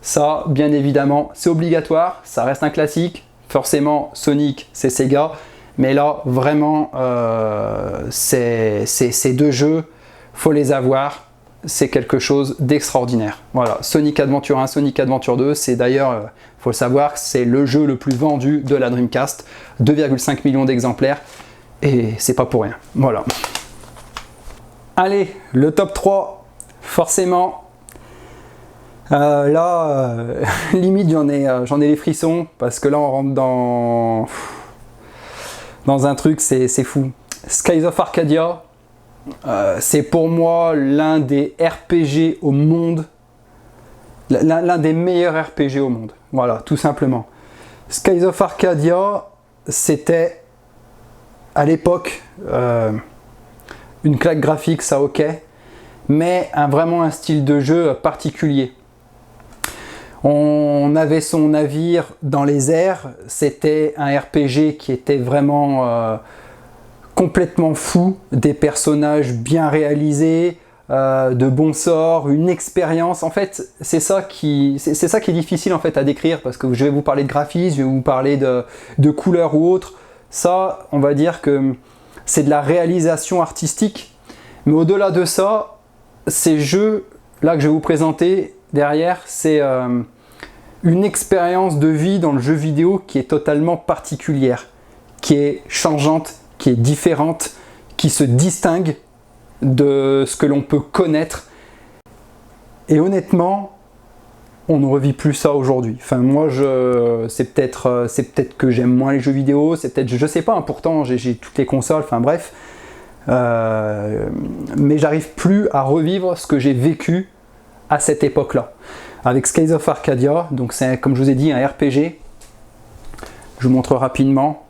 ça bien évidemment c'est obligatoire, ça reste un classique. Forcément Sonic c'est Sega. Mais là, vraiment, ces deux jeux, faut les avoir. C'est quelque chose d'extraordinaire. Voilà, Sonic Adventure 1, Sonic Adventure 2, c'est d'ailleurs, faut le savoir, c'est le jeu le plus vendu de la Dreamcast. 2,5 millions d'exemplaires. Et c'est pas pour rien. Voilà. Allez, le top 3, forcément. Limite, j'en ai les frissons. Parce que là, on rentre dans un truc, c'est fou. Skies of Arcadia, c'est pour moi l'un des RPG au monde, l'un des meilleurs RPG au monde. Voilà, tout simplement. Skies of Arcadia, c'était à l'époque une claque graphique, ça ok, mais vraiment un style de jeu particulier. On avait son navire dans les airs, c'était un RPG qui était vraiment complètement fou, des personnages bien réalisés, de bons sorts, une expérience. En fait, c'est ça qui est difficile en fait à décrire, parce que je vais vous parler de graphisme, je vais vous parler de couleurs ou autre. Ça, on va dire que c'est de la réalisation artistique, mais au-delà de ça, ces jeux là que je vais vous présenter derrière, c'est une expérience de vie dans le jeu vidéo qui est totalement particulière, qui est changeante, qui est différente, qui se distingue de ce que l'on peut connaître. Et honnêtement, on ne revit plus ça aujourd'hui. Enfin, moi, c'est peut-être que j'aime moins les jeux vidéo, c'est peut-être, je sais pas, hein, pourtant j'ai toutes les consoles, enfin bref. Mais j'arrive plus à revivre ce que j'ai vécu à cette époque-là. Avec Skies of Arcadia, donc c'est, comme je vous ai dit, un RPG. Je vous montre rapidement.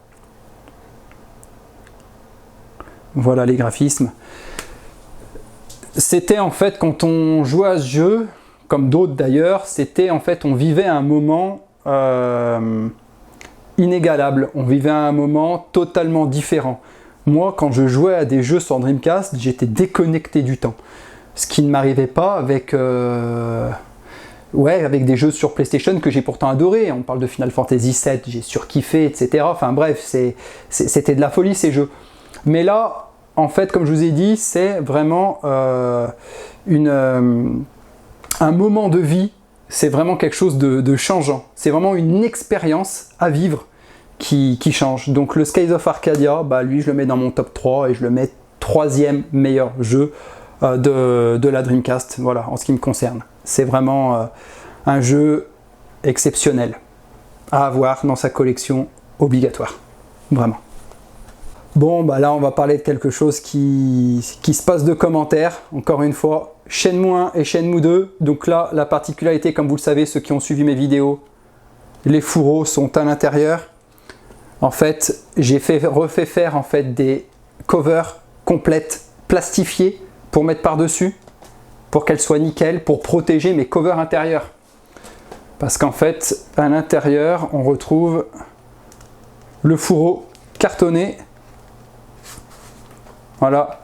Voilà les graphismes. C'était en fait, quand on jouait à ce jeu, comme d'autres d'ailleurs, c'était en fait, on vivait un moment inégalable. On vivait un moment totalement différent. Moi, quand je jouais à des jeux sur Dreamcast, j'étais déconnecté du temps. Ce qui ne m'arrivait pas avec, avec des jeux sur PlayStation que j'ai pourtant adoré. On parle de Final Fantasy VII, j'ai surkiffé, etc. Enfin bref, c'était de la folie ces jeux. Mais là, en fait, comme je vous ai dit, c'est vraiment un moment de vie. C'est vraiment quelque chose de changeant. C'est vraiment une expérience à vivre qui change. Donc le Skies of Arcadia, bah, lui je le mets dans mon top 3 et je le mets 3e meilleur jeu de la Dreamcast, voilà, en ce qui me concerne. C'est vraiment un jeu exceptionnel à avoir dans sa collection obligatoire, vraiment. Bon, bah là on va parler de quelque chose qui se passe de commentaires, encore une fois, Shenmue 1 et Shenmue 2. Donc là, la particularité, comme vous le savez, ceux qui ont suivi mes vidéos, les fourreaux sont à l'intérieur. En fait, j'ai refait faire en fait des covers complètes plastifiées pour mettre par-dessus, pour qu'elles soient nickel, pour protéger mes covers intérieurs. Parce qu'en fait, à l'intérieur, on retrouve le fourreau cartonné. Voilà,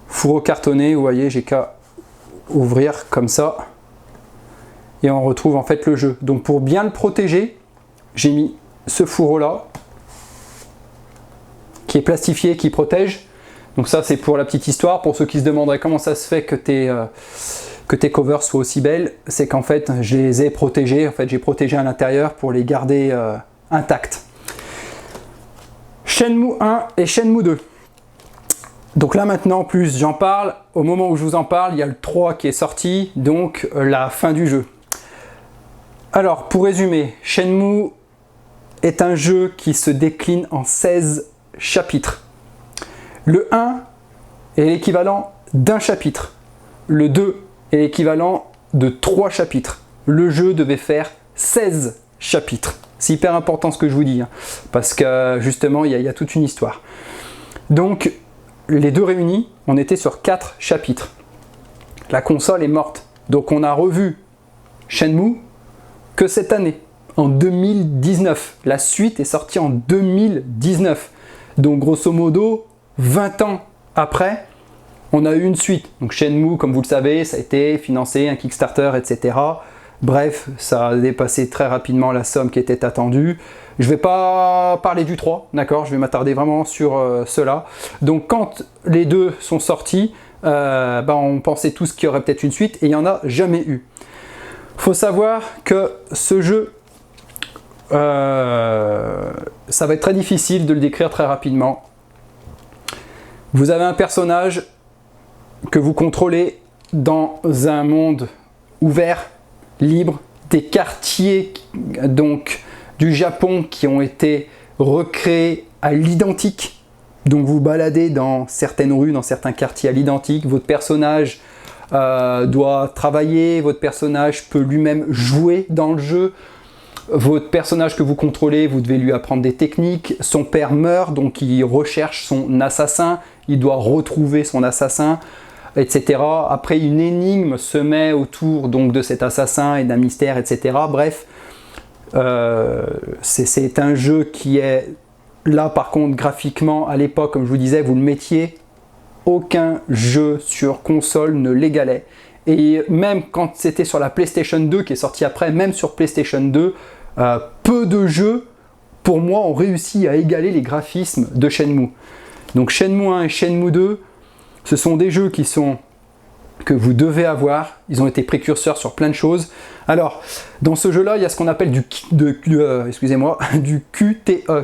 fourreau cartonné, vous voyez, j'ai qu'à ouvrir comme ça. Et on retrouve en fait le jeu. Donc pour bien le protéger, j'ai mis ce fourreau-là, qui est plastifié, qui protège. Donc ça c'est pour la petite histoire, pour ceux qui se demanderaient comment ça se fait que tes covers soient aussi belles, c'est qu'en fait je les ai protégés, en fait j'ai protégé à l'intérieur pour les garder intacts. Shenmue 1 et Shenmue 2. Donc là maintenant, plus j'en parle, au moment où je vous en parle, il y a le 3 qui est sorti, donc la fin du jeu. Alors pour résumer, Shenmue est un jeu qui se décline en 16 chapitres. Le 1 est l'équivalent d'un chapitre. Le 2 est l'équivalent de 3 chapitres. Le jeu devait faire 16 chapitres. C'est hyper important ce que je vous dis, hein, parce que justement, il y a toute une histoire. Donc, les deux réunis, on était sur 4 chapitres. La console est morte. Donc, on a revu Shenmue que cette année, en 2019. La suite est sortie en 2019. Donc grosso modo, 20 ans après, on a eu une suite. Donc Shenmue, comme vous le savez, ça a été financé, un Kickstarter, etc. Bref, ça a dépassé très rapidement la somme qui était attendue. Je ne vais pas parler du 3, d'accord? Je vais m'attarder vraiment sur cela. Donc quand les deux sont sortis, on pensait tous qu'il y aurait peut-être une suite et il n'y en a jamais eu. Il faut savoir que ce jeu, ça va être très difficile de le décrire très rapidement. Vous avez un personnage que vous contrôlez dans un monde ouvert, libre, des quartiers donc du Japon qui ont été recréés à l'identique. Donc vous baladez dans certaines rues, dans certains quartiers à l'identique. Votre personnage doit travailler, votre personnage peut lui-même jouer dans le jeu. Votre personnage que vous contrôlez, vous devez lui apprendre des techniques. Son père meurt, donc il recherche son assassin. Il doit retrouver son assassin, etc. Après, une énigme se met autour donc, de cet assassin et d'un mystère, etc. Bref, c'est un jeu qui est là, par contre, graphiquement, à l'époque, comme je vous disais, vous le mettiez, aucun jeu sur console ne l'égalait. Et même quand c'était sur la PlayStation 2 qui est sorti après, même sur PlayStation 2, peu de jeux, pour moi, ont réussi à égaler les graphismes de Shenmue. Donc Shenmue 1 et Shenmue 2, ce sont des jeux qui sont que vous devez avoir. Ils ont été précurseurs sur plein de choses. Alors, dans ce jeu-là, il y a ce qu'on appelle du QTE,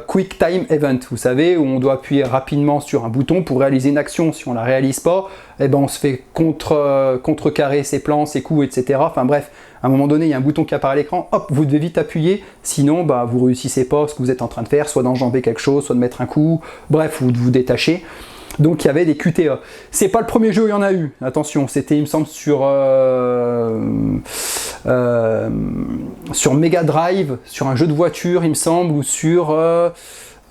Quick Time Event. Vous savez, où on doit appuyer rapidement sur un bouton pour réaliser une action. Si on ne la réalise pas, eh ben on se fait contrecarrer ses plans, ses coups, etc. Enfin bref, à un moment donné, il y a un bouton qui apparaît à l'écran, hop, vous devez vite appuyer, sinon bah, vous ne réussissez pas ce que vous êtes en train de faire, soit d'enjamber quelque chose, soit de mettre un coup, bref, ou de vous détacher. Donc il y avait des QTE. C'est pas le premier jeu où il y en a eu, attention, c'était il me semble sur Mega Drive, sur un jeu de voiture il me semble, ou sur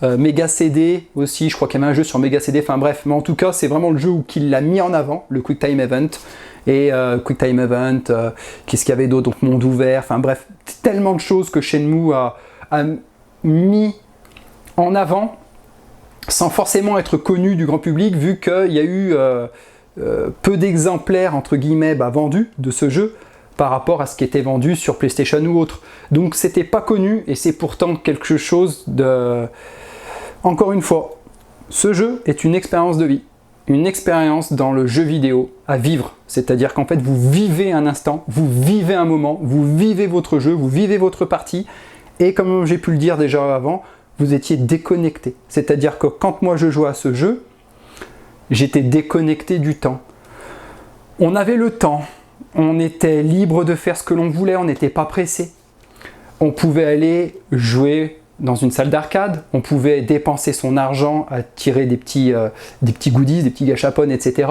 Mega CD aussi, je crois qu'il y avait un jeu sur Mega CD, enfin bref, mais en tout cas c'est vraiment le jeu qui l'a mis en avant, le Quick Time Event. Et Quick Time Event, qu'est-ce qu'il y avait d'autre, donc Monde Ouvert, enfin bref, tellement de choses que Shenmue a mis en avant, sans forcément être connu du grand public, vu qu'il y a eu peu d'exemplaires, entre guillemets, vendus de ce jeu, par rapport à ce qui était vendu sur PlayStation ou autre. Donc c'était pas connu, et c'est pourtant quelque chose de... Encore une fois, ce jeu est une expérience de vie, une expérience dans le jeu vidéo à vivre. C'est-à-dire qu'en fait, vous vivez un instant, vous vivez un moment, vous vivez votre jeu, vous vivez votre partie, et comme j'ai pu le dire déjà avant, vous étiez déconnecté. C'est-à-dire que quand moi je jouais à ce jeu, j'étais déconnecté du temps. On avait le temps, on était libre de faire ce que l'on voulait, on n'était pas pressé. On pouvait aller jouer dans une salle d'arcade, on pouvait dépenser son argent à tirer des petits goodies, des petits gâchapons, etc.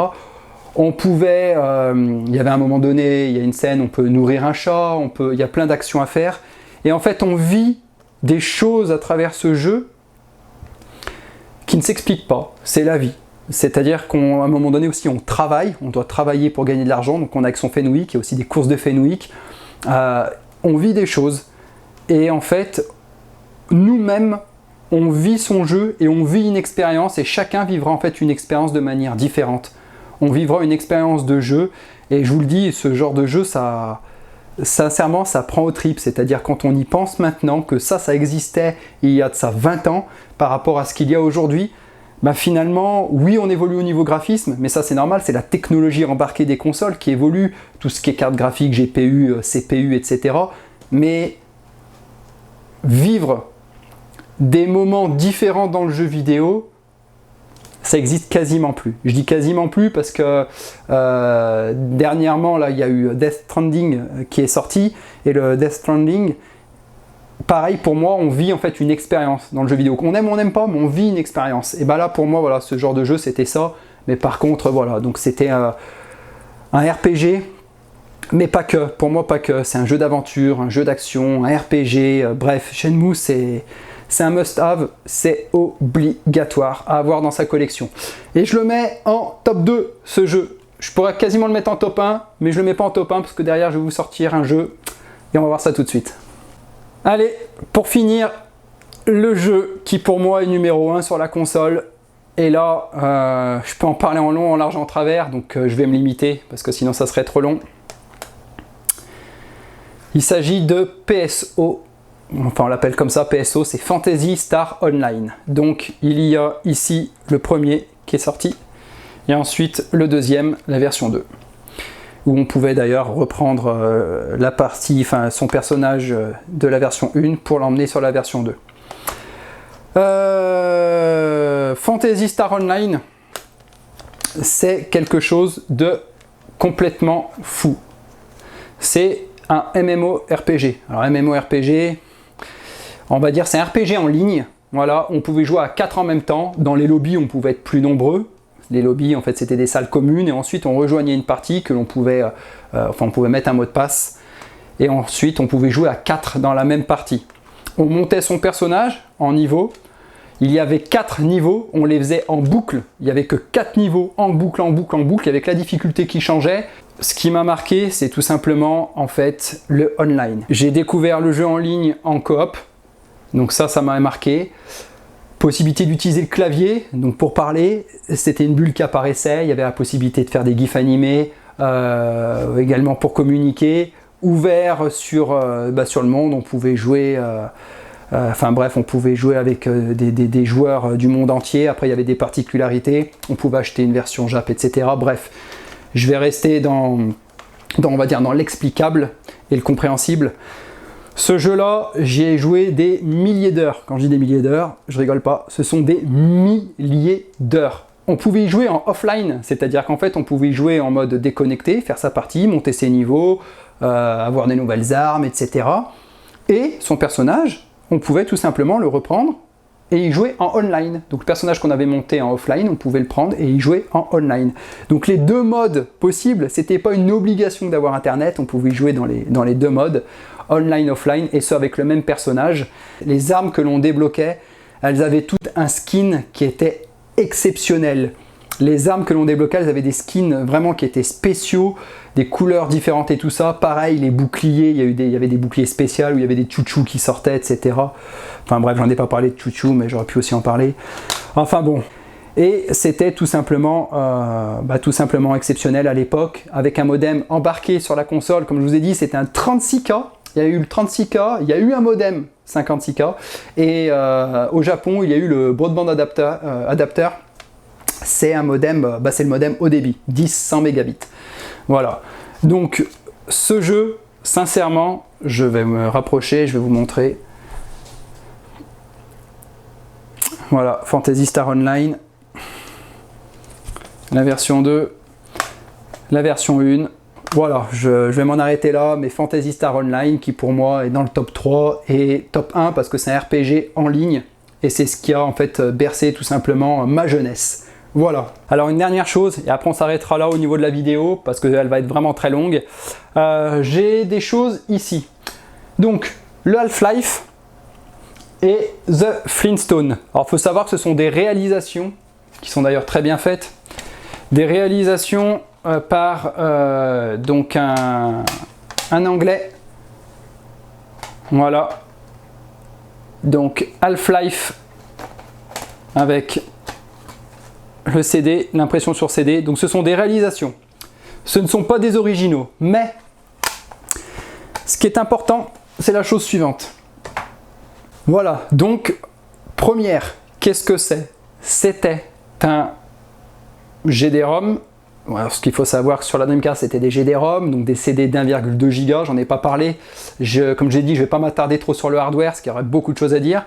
On pouvait, il y avait un moment donné, il y a une scène, on peut nourrir un chat, il y a plein d'actions à faire. Et en fait, on vit des choses à travers ce jeu qui ne s'expliquent pas, c'est la vie. C'est-à-dire qu'à un moment donné aussi on travaille, on doit travailler pour gagner de l'argent, donc on a Action Fenwick, il y a aussi des courses de Fenwick, on vit des choses, et en fait, nous-mêmes, on vit son jeu et on vit une expérience, et chacun vivra en fait une expérience de manière différente. On vivra une expérience de jeu, et je vous le dis, ce genre de jeu, sincèrement, ça prend aux tripes, c'est-à-dire quand on y pense maintenant, que ça existait il y a de ça 20 ans, par rapport à ce qu'il y a aujourd'hui, finalement, oui, on évolue au niveau graphisme, mais ça c'est normal, c'est la technologie embarquée des consoles qui évolue, tout ce qui est carte graphique, GPU, CPU, etc. Mais vivre des moments différents dans le jeu vidéo, ça existe quasiment plus. Je dis quasiment plus parce que dernièrement, là, il y a eu Death Stranding qui est sorti, et le Death Stranding, pareil pour moi, on vit en fait une expérience dans le jeu vidéo. Qu'on aime ou on n'aime pas, mais on vit une expérience. Et là pour moi, voilà, ce genre de jeu c'était ça. Mais par contre, voilà, donc c'était un RPG, mais pas que. Pour moi, pas que. C'est un jeu d'aventure, un jeu d'action, un RPG. Bref, Shenmue, c'est un must-have, c'est obligatoire à avoir dans sa collection. Et je le mets en top 2, ce jeu. Je pourrais quasiment le mettre en top 1, mais je le mets pas en top 1 parce que derrière je vais vous sortir un jeu et on va voir ça tout de suite. Allez, pour finir, le jeu qui pour moi est numéro 1 sur la console. Et là, je peux en parler en long, en large, en travers, donc je vais me limiter parce que sinon ça serait trop long. Il s'agit de PSO. Enfin on l'appelle comme ça, PSO, c'est Phantasy Star Online. Donc il y a ici le premier qui est sorti, et ensuite le deuxième, la version 2. Où on pouvait d'ailleurs reprendre la partie, enfin son personnage de la version 1 pour l'emmener sur la version 2. Phantasy Star Online, c'est quelque chose de complètement fou. C'est un MMORPG. Alors MMORPG, on va dire c'est un RPG en ligne. Voilà, on pouvait jouer à 4 en même temps. Dans les lobbies, on pouvait être plus nombreux. Les lobbies, en fait, c'était des salles communes, et ensuite on rejoignait une partie que l'on pouvait, on pouvait mettre un mot de passe, et ensuite on pouvait jouer à 4 dans la même partie. On montait son personnage en niveau. Il y avait 4 niveaux, on les faisait en boucle. Il n'y avait que 4 niveaux en boucle, en boucle, en boucle, avec la difficulté qui changeait. Ce qui m'a marqué, c'est tout simplement, en fait, le online. J'ai découvert le jeu en ligne en coop, donc ça m'a marqué. Possibilité d'utiliser le clavier, donc pour parler, c'était une bulle qui apparaissait, il y avait la possibilité de faire des gifs animés, également pour communiquer, ouvert sur le monde, on pouvait jouer, enfin bref, on pouvait jouer avec des joueurs du monde entier, après il y avait des particularités, on pouvait acheter une version Jap, etc. Bref, Je vais rester on va dire, dans l'explicable et le compréhensible. Ce jeu-là, j'y ai joué des milliers d'heures. Quand je dis des milliers d'heures, je rigole pas, ce sont des milliers d'heures. On pouvait y jouer en offline, c'est-à-dire qu'en fait on pouvait y jouer en mode déconnecté, faire sa partie, monter ses niveaux, avoir des nouvelles armes, etc. Et son personnage, on pouvait tout simplement le reprendre et y jouer en online. Donc le personnage qu'on avait monté en offline, on pouvait le prendre et y jouer en online. Donc les deux modes possibles, c'était pas une obligation d'avoir internet, on pouvait y jouer dans les deux modes, online, offline, et ce avec le même personnage. Les armes que l'on débloquait, elles avaient toutes un skin qui était exceptionnel. Les armes que l'on débloquait, elles avaient des skins vraiment qui étaient spéciaux, des couleurs différentes et tout ça. Pareil, les boucliers, il y avait des boucliers spéciaux où il y avait des chouchous qui sortaient, etc. Enfin bref, j'en ai pas parlé de chouchous, mais j'aurais pu aussi en parler. Enfin bon. Et c'était tout simplement exceptionnel à l'époque, avec un modem embarqué sur la console. Comme je vous ai dit, c'était un 36K. Il y a eu le 36K, il y a eu un modem 56K, et au Japon, il y a eu le broadband adapter. C'est un modem, c'est le modem haut débit, 10-100 mégabits. Voilà. Donc, ce jeu, sincèrement, je vais me rapprocher, je vais vous montrer. Voilà, Phantasy Star Online. La version 2, la version 1. Voilà, je vais m'en arrêter là, mais Phantasy Star Online qui pour moi est dans le top 3 et top 1 parce que c'est un RPG en ligne et c'est ce qui a en fait bercé tout simplement ma jeunesse. Voilà. Alors une dernière chose, et après on s'arrêtera là au niveau de la vidéo parce qu'elle va être vraiment très longue. J'ai des choses ici. Donc, le Half-Life et The Flintstone. Alors il faut savoir que ce sont des réalisations qui sont d'ailleurs très bien faites. Des réalisations par donc un anglais. Voilà. Donc Half-Life avec le CD, l'impression sur CD. Donc ce sont des réalisations. Ce ne sont pas des originaux. Mais ce qui est important, c'est la chose suivante. Voilà. Donc première, qu'est-ce que c'est? C'était un GD-ROM. Alors, ce qu'il faut savoir que sur la Dreamcast, c'était des GD-ROM, donc des CD d'1,2 Go, j'en ai pas parlé. Comme j'ai dit, je vais pas m'attarder trop sur le hardware, parce qu'il y aurait beaucoup de choses à dire.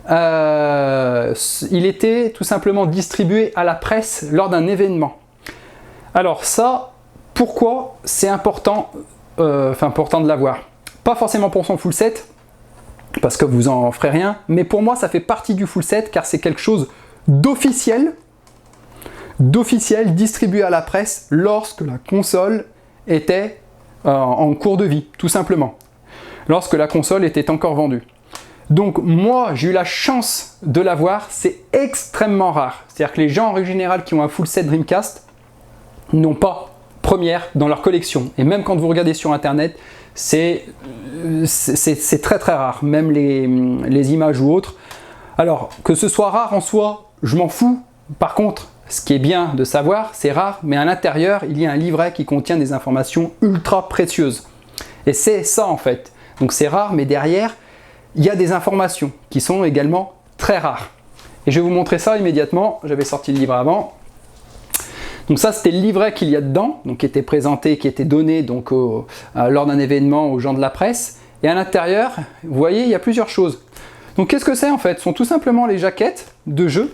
Il était tout simplement distribué à la presse lors d'un événement. Alors ça, pourquoi c'est important, important de l'avoir? Pas forcément pour son full set, parce que vous en ferez rien, mais pour moi ça fait partie du full set, car c'est quelque chose d'officiel distribué à la presse lorsque la console était en cours de vie, tout simplement. Lorsque la console était encore vendue. Donc moi, j'ai eu la chance de l'avoir, c'est extrêmement rare. C'est-à-dire que les gens en règle générale qui ont un full set Dreamcast n'ont pas première dans leur collection. Et même quand vous regardez sur internet, c'est très très rare, même les images ou autres. Alors, que ce soit rare en soi, je m'en fous. Par contre, ce qui est bien de savoir, c'est rare, mais à l'intérieur, il y a un livret qui contient des informations ultra précieuses. Et c'est ça en fait. Donc c'est rare, mais derrière, il y a des informations qui sont également très rares. Et je vais vous montrer ça immédiatement. J'avais sorti le livre avant. Donc ça, c'était le livret qu'il y a dedans, donc qui était présenté, qui était donné donc lors d'un événement aux gens de la presse. Et à l'intérieur, vous voyez, il y a plusieurs choses. Donc qu'est-ce que c'est en fait? Ce sont tout simplement les jaquettes de jeux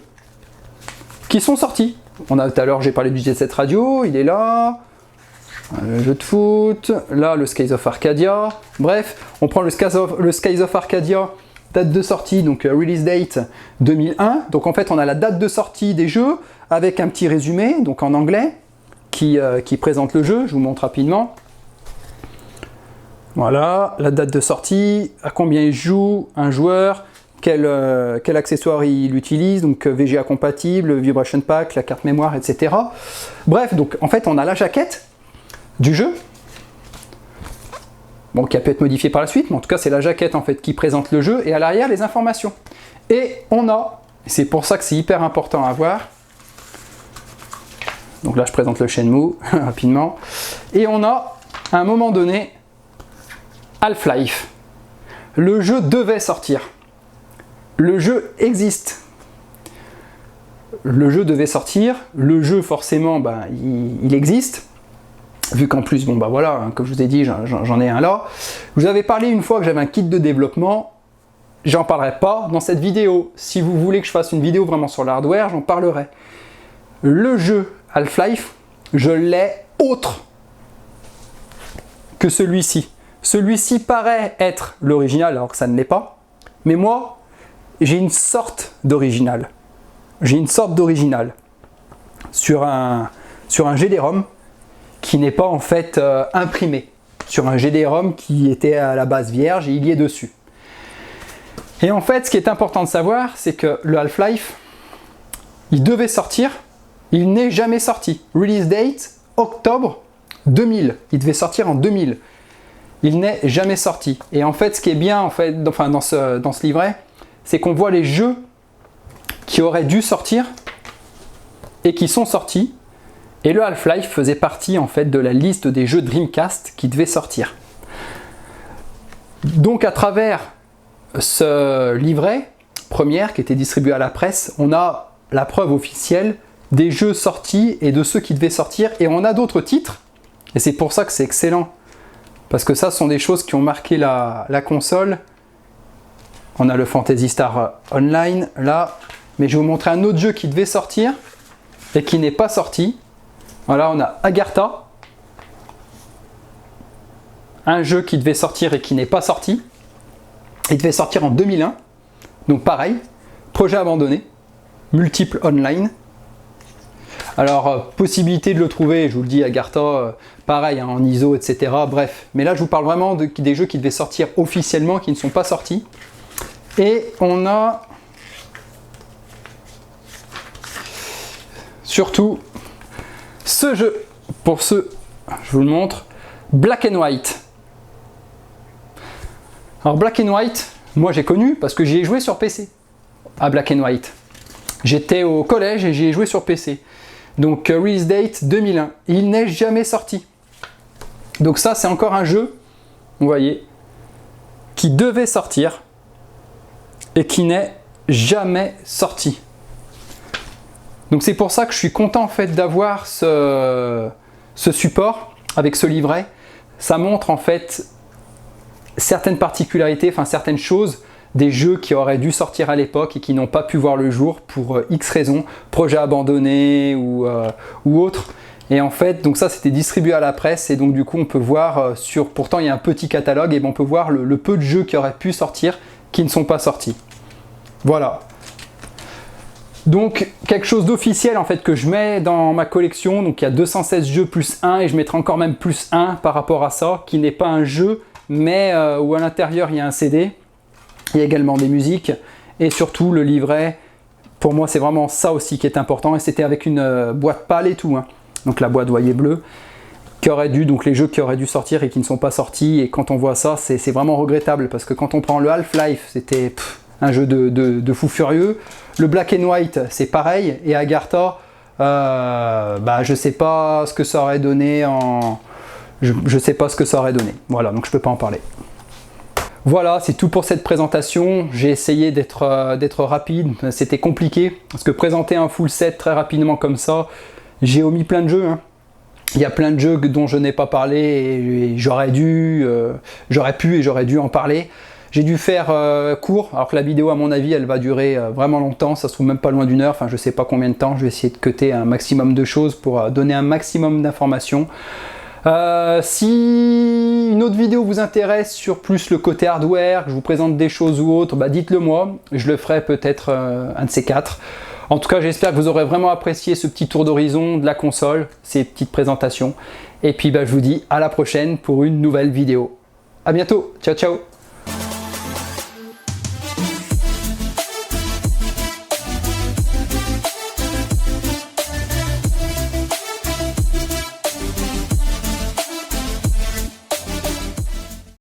qui sont sortis. Tout à l'heure, j'ai parlé du Jet Set Radio, il est là. Le jeu de foot, là le Skies of Arcadia. Bref, on prend le Skies of Arcadia, date de sortie, donc release date 2001. Donc en fait, on a la date de sortie des jeux avec un petit résumé, donc en anglais, qui présente le jeu. Je vous montre rapidement. Voilà, la date de sortie, à combien il joue un joueur, quel accessoire il utilise, donc VGA compatible, Vibration Pack, la carte mémoire, etc. Bref, donc en fait, on a la jaquette du jeu, bon, qui a pu être modifiée par la suite, mais en tout cas, c'est la jaquette en fait qui présente le jeu, et à l'arrière, les informations. Et on a, c'est pour ça que c'est hyper important à voir, donc là, je présente le Shenmue, rapidement, et on a, à un moment donné, Half-Life. Le jeu devait sortir. Le jeu existe. le jeu devait sortir. Le jeu, forcément, il existe. Vu qu'en plus, voilà, comme je vous ai dit, j'en ai un là. Je vous avais parlé une fois que j'avais un kit de développement. J'en parlerai pas dans cette vidéo. Si vous voulez que je fasse une vidéo vraiment sur l'hardware, j'en parlerai. Le jeu Half-Life, je l'ai autre que celui-ci. Celui-ci paraît être l'original alors que ça ne l'est pas. Mais moi, j'ai une sorte d'original. J'ai une sorte d'original sur un GD-ROM qui n'est pas en fait imprimé. Sur un GD-ROM qui était à la base vierge et il y est dessus. Et en fait, ce qui est important de savoir, c'est que le Half-Life, il devait sortir, il n'est jamais sorti. Release date, octobre 2000. Il devait sortir en 2000. Il n'est jamais sorti. Et en fait, ce qui est bien dans ce livret, c'est qu'on voit les jeux qui auraient dû sortir et qui sont sortis. Et le Half-Life faisait partie en fait de la liste des jeux Dreamcast qui devaient sortir. Donc à travers ce livret première qui était distribué à la presse, on a la preuve officielle des jeux sortis et de ceux qui devaient sortir, et on a d'autres titres, et c'est pour ça que c'est excellent, parce que ça ce sont des choses qui ont marqué la console. On a le Phantasy Star Online là, mais je vais vous montrer un autre jeu qui devait sortir et qui n'est pas sorti. Voilà, on a Agartha, un jeu qui devait sortir et qui n'est pas sorti. Il devait sortir en 2001, donc pareil, projet abandonné, multiple online. Alors, possibilité de le trouver, je vous le dis, Agartha, pareil, en ISO, etc. Bref, mais là je vous parle vraiment des jeux qui devaient sortir officiellement, qui ne sont pas sortis. Et on a surtout ce jeu, pour ceux, je vous le montre, Black and White. Alors Black and White, moi j'ai connu parce que j'y ai joué sur PC à Black and White. J'étais au collège et j'y ai joué sur PC. Donc release date 2001. Il n'est jamais sorti. Donc ça c'est encore un jeu, vous voyez, qui devait sortir et qui n'est jamais sorti. Donc c'est pour ça que je suis content en fait d'avoir ce support avec ce livret. Ça montre en fait certaines particularités, certaines choses des jeux qui auraient dû sortir à l'époque et qui n'ont pas pu voir le jour pour X raisons, projet abandonné ou autre. Et en fait, donc ça c'était distribué à la presse et donc du coup on peut voir pourtant il y a un petit catalogue et on peut voir le peu de jeux qui auraient pu sortir qui ne sont pas sortis. Voilà. Donc quelque chose d'officiel en fait que je mets dans ma collection. Donc il y a 216 jeux plus 1 et je mettrai encore même plus 1 par rapport à ça, qui n'est pas un jeu mais où à l'intérieur il y a un CD. Il y a également des musiques et surtout le livret. Pour moi c'est vraiment ça aussi qui est important, et c'était avec une boîte pâle et tout, hein. Donc la boîte voyez bleue, donc les jeux qui auraient dû sortir et qui ne sont pas sortis. Et quand on voit ça, c'est vraiment regrettable, parce que quand on prend le Half-Life, c'était un jeu de fou furieux. Le Black and White c'est pareil, et Agartha, je sais pas ce que ça aurait donné je sais pas ce que ça aurait donné. Voilà, donc je peux pas en parler. Voilà, c'est tout pour cette présentation. J'ai essayé d'être rapide. C'était compliqué parce que présenter un full set très rapidement comme ça, j'ai omis plein de jeux, hein. Il y a plein de jeux dont je n'ai pas parlé et j'aurais pu et j'aurais dû en parler. J'ai dû faire court, alors que la vidéo à mon avis elle va durer vraiment longtemps, ça se trouve même pas loin d'une heure, je sais pas combien de temps. Je vais essayer de cutter un maximum de choses pour donner un maximum d'informations. Si une autre vidéo vous intéresse sur plus le côté hardware, que je vous présente des choses ou autres, dites-le moi, je le ferai peut-être un de ces quatre. En tout cas, j'espère que vous aurez vraiment apprécié ce petit tour d'horizon de la console, ces petites présentations. Et puis je vous dis à la prochaine pour une nouvelle vidéo. A bientôt, ciao ciao.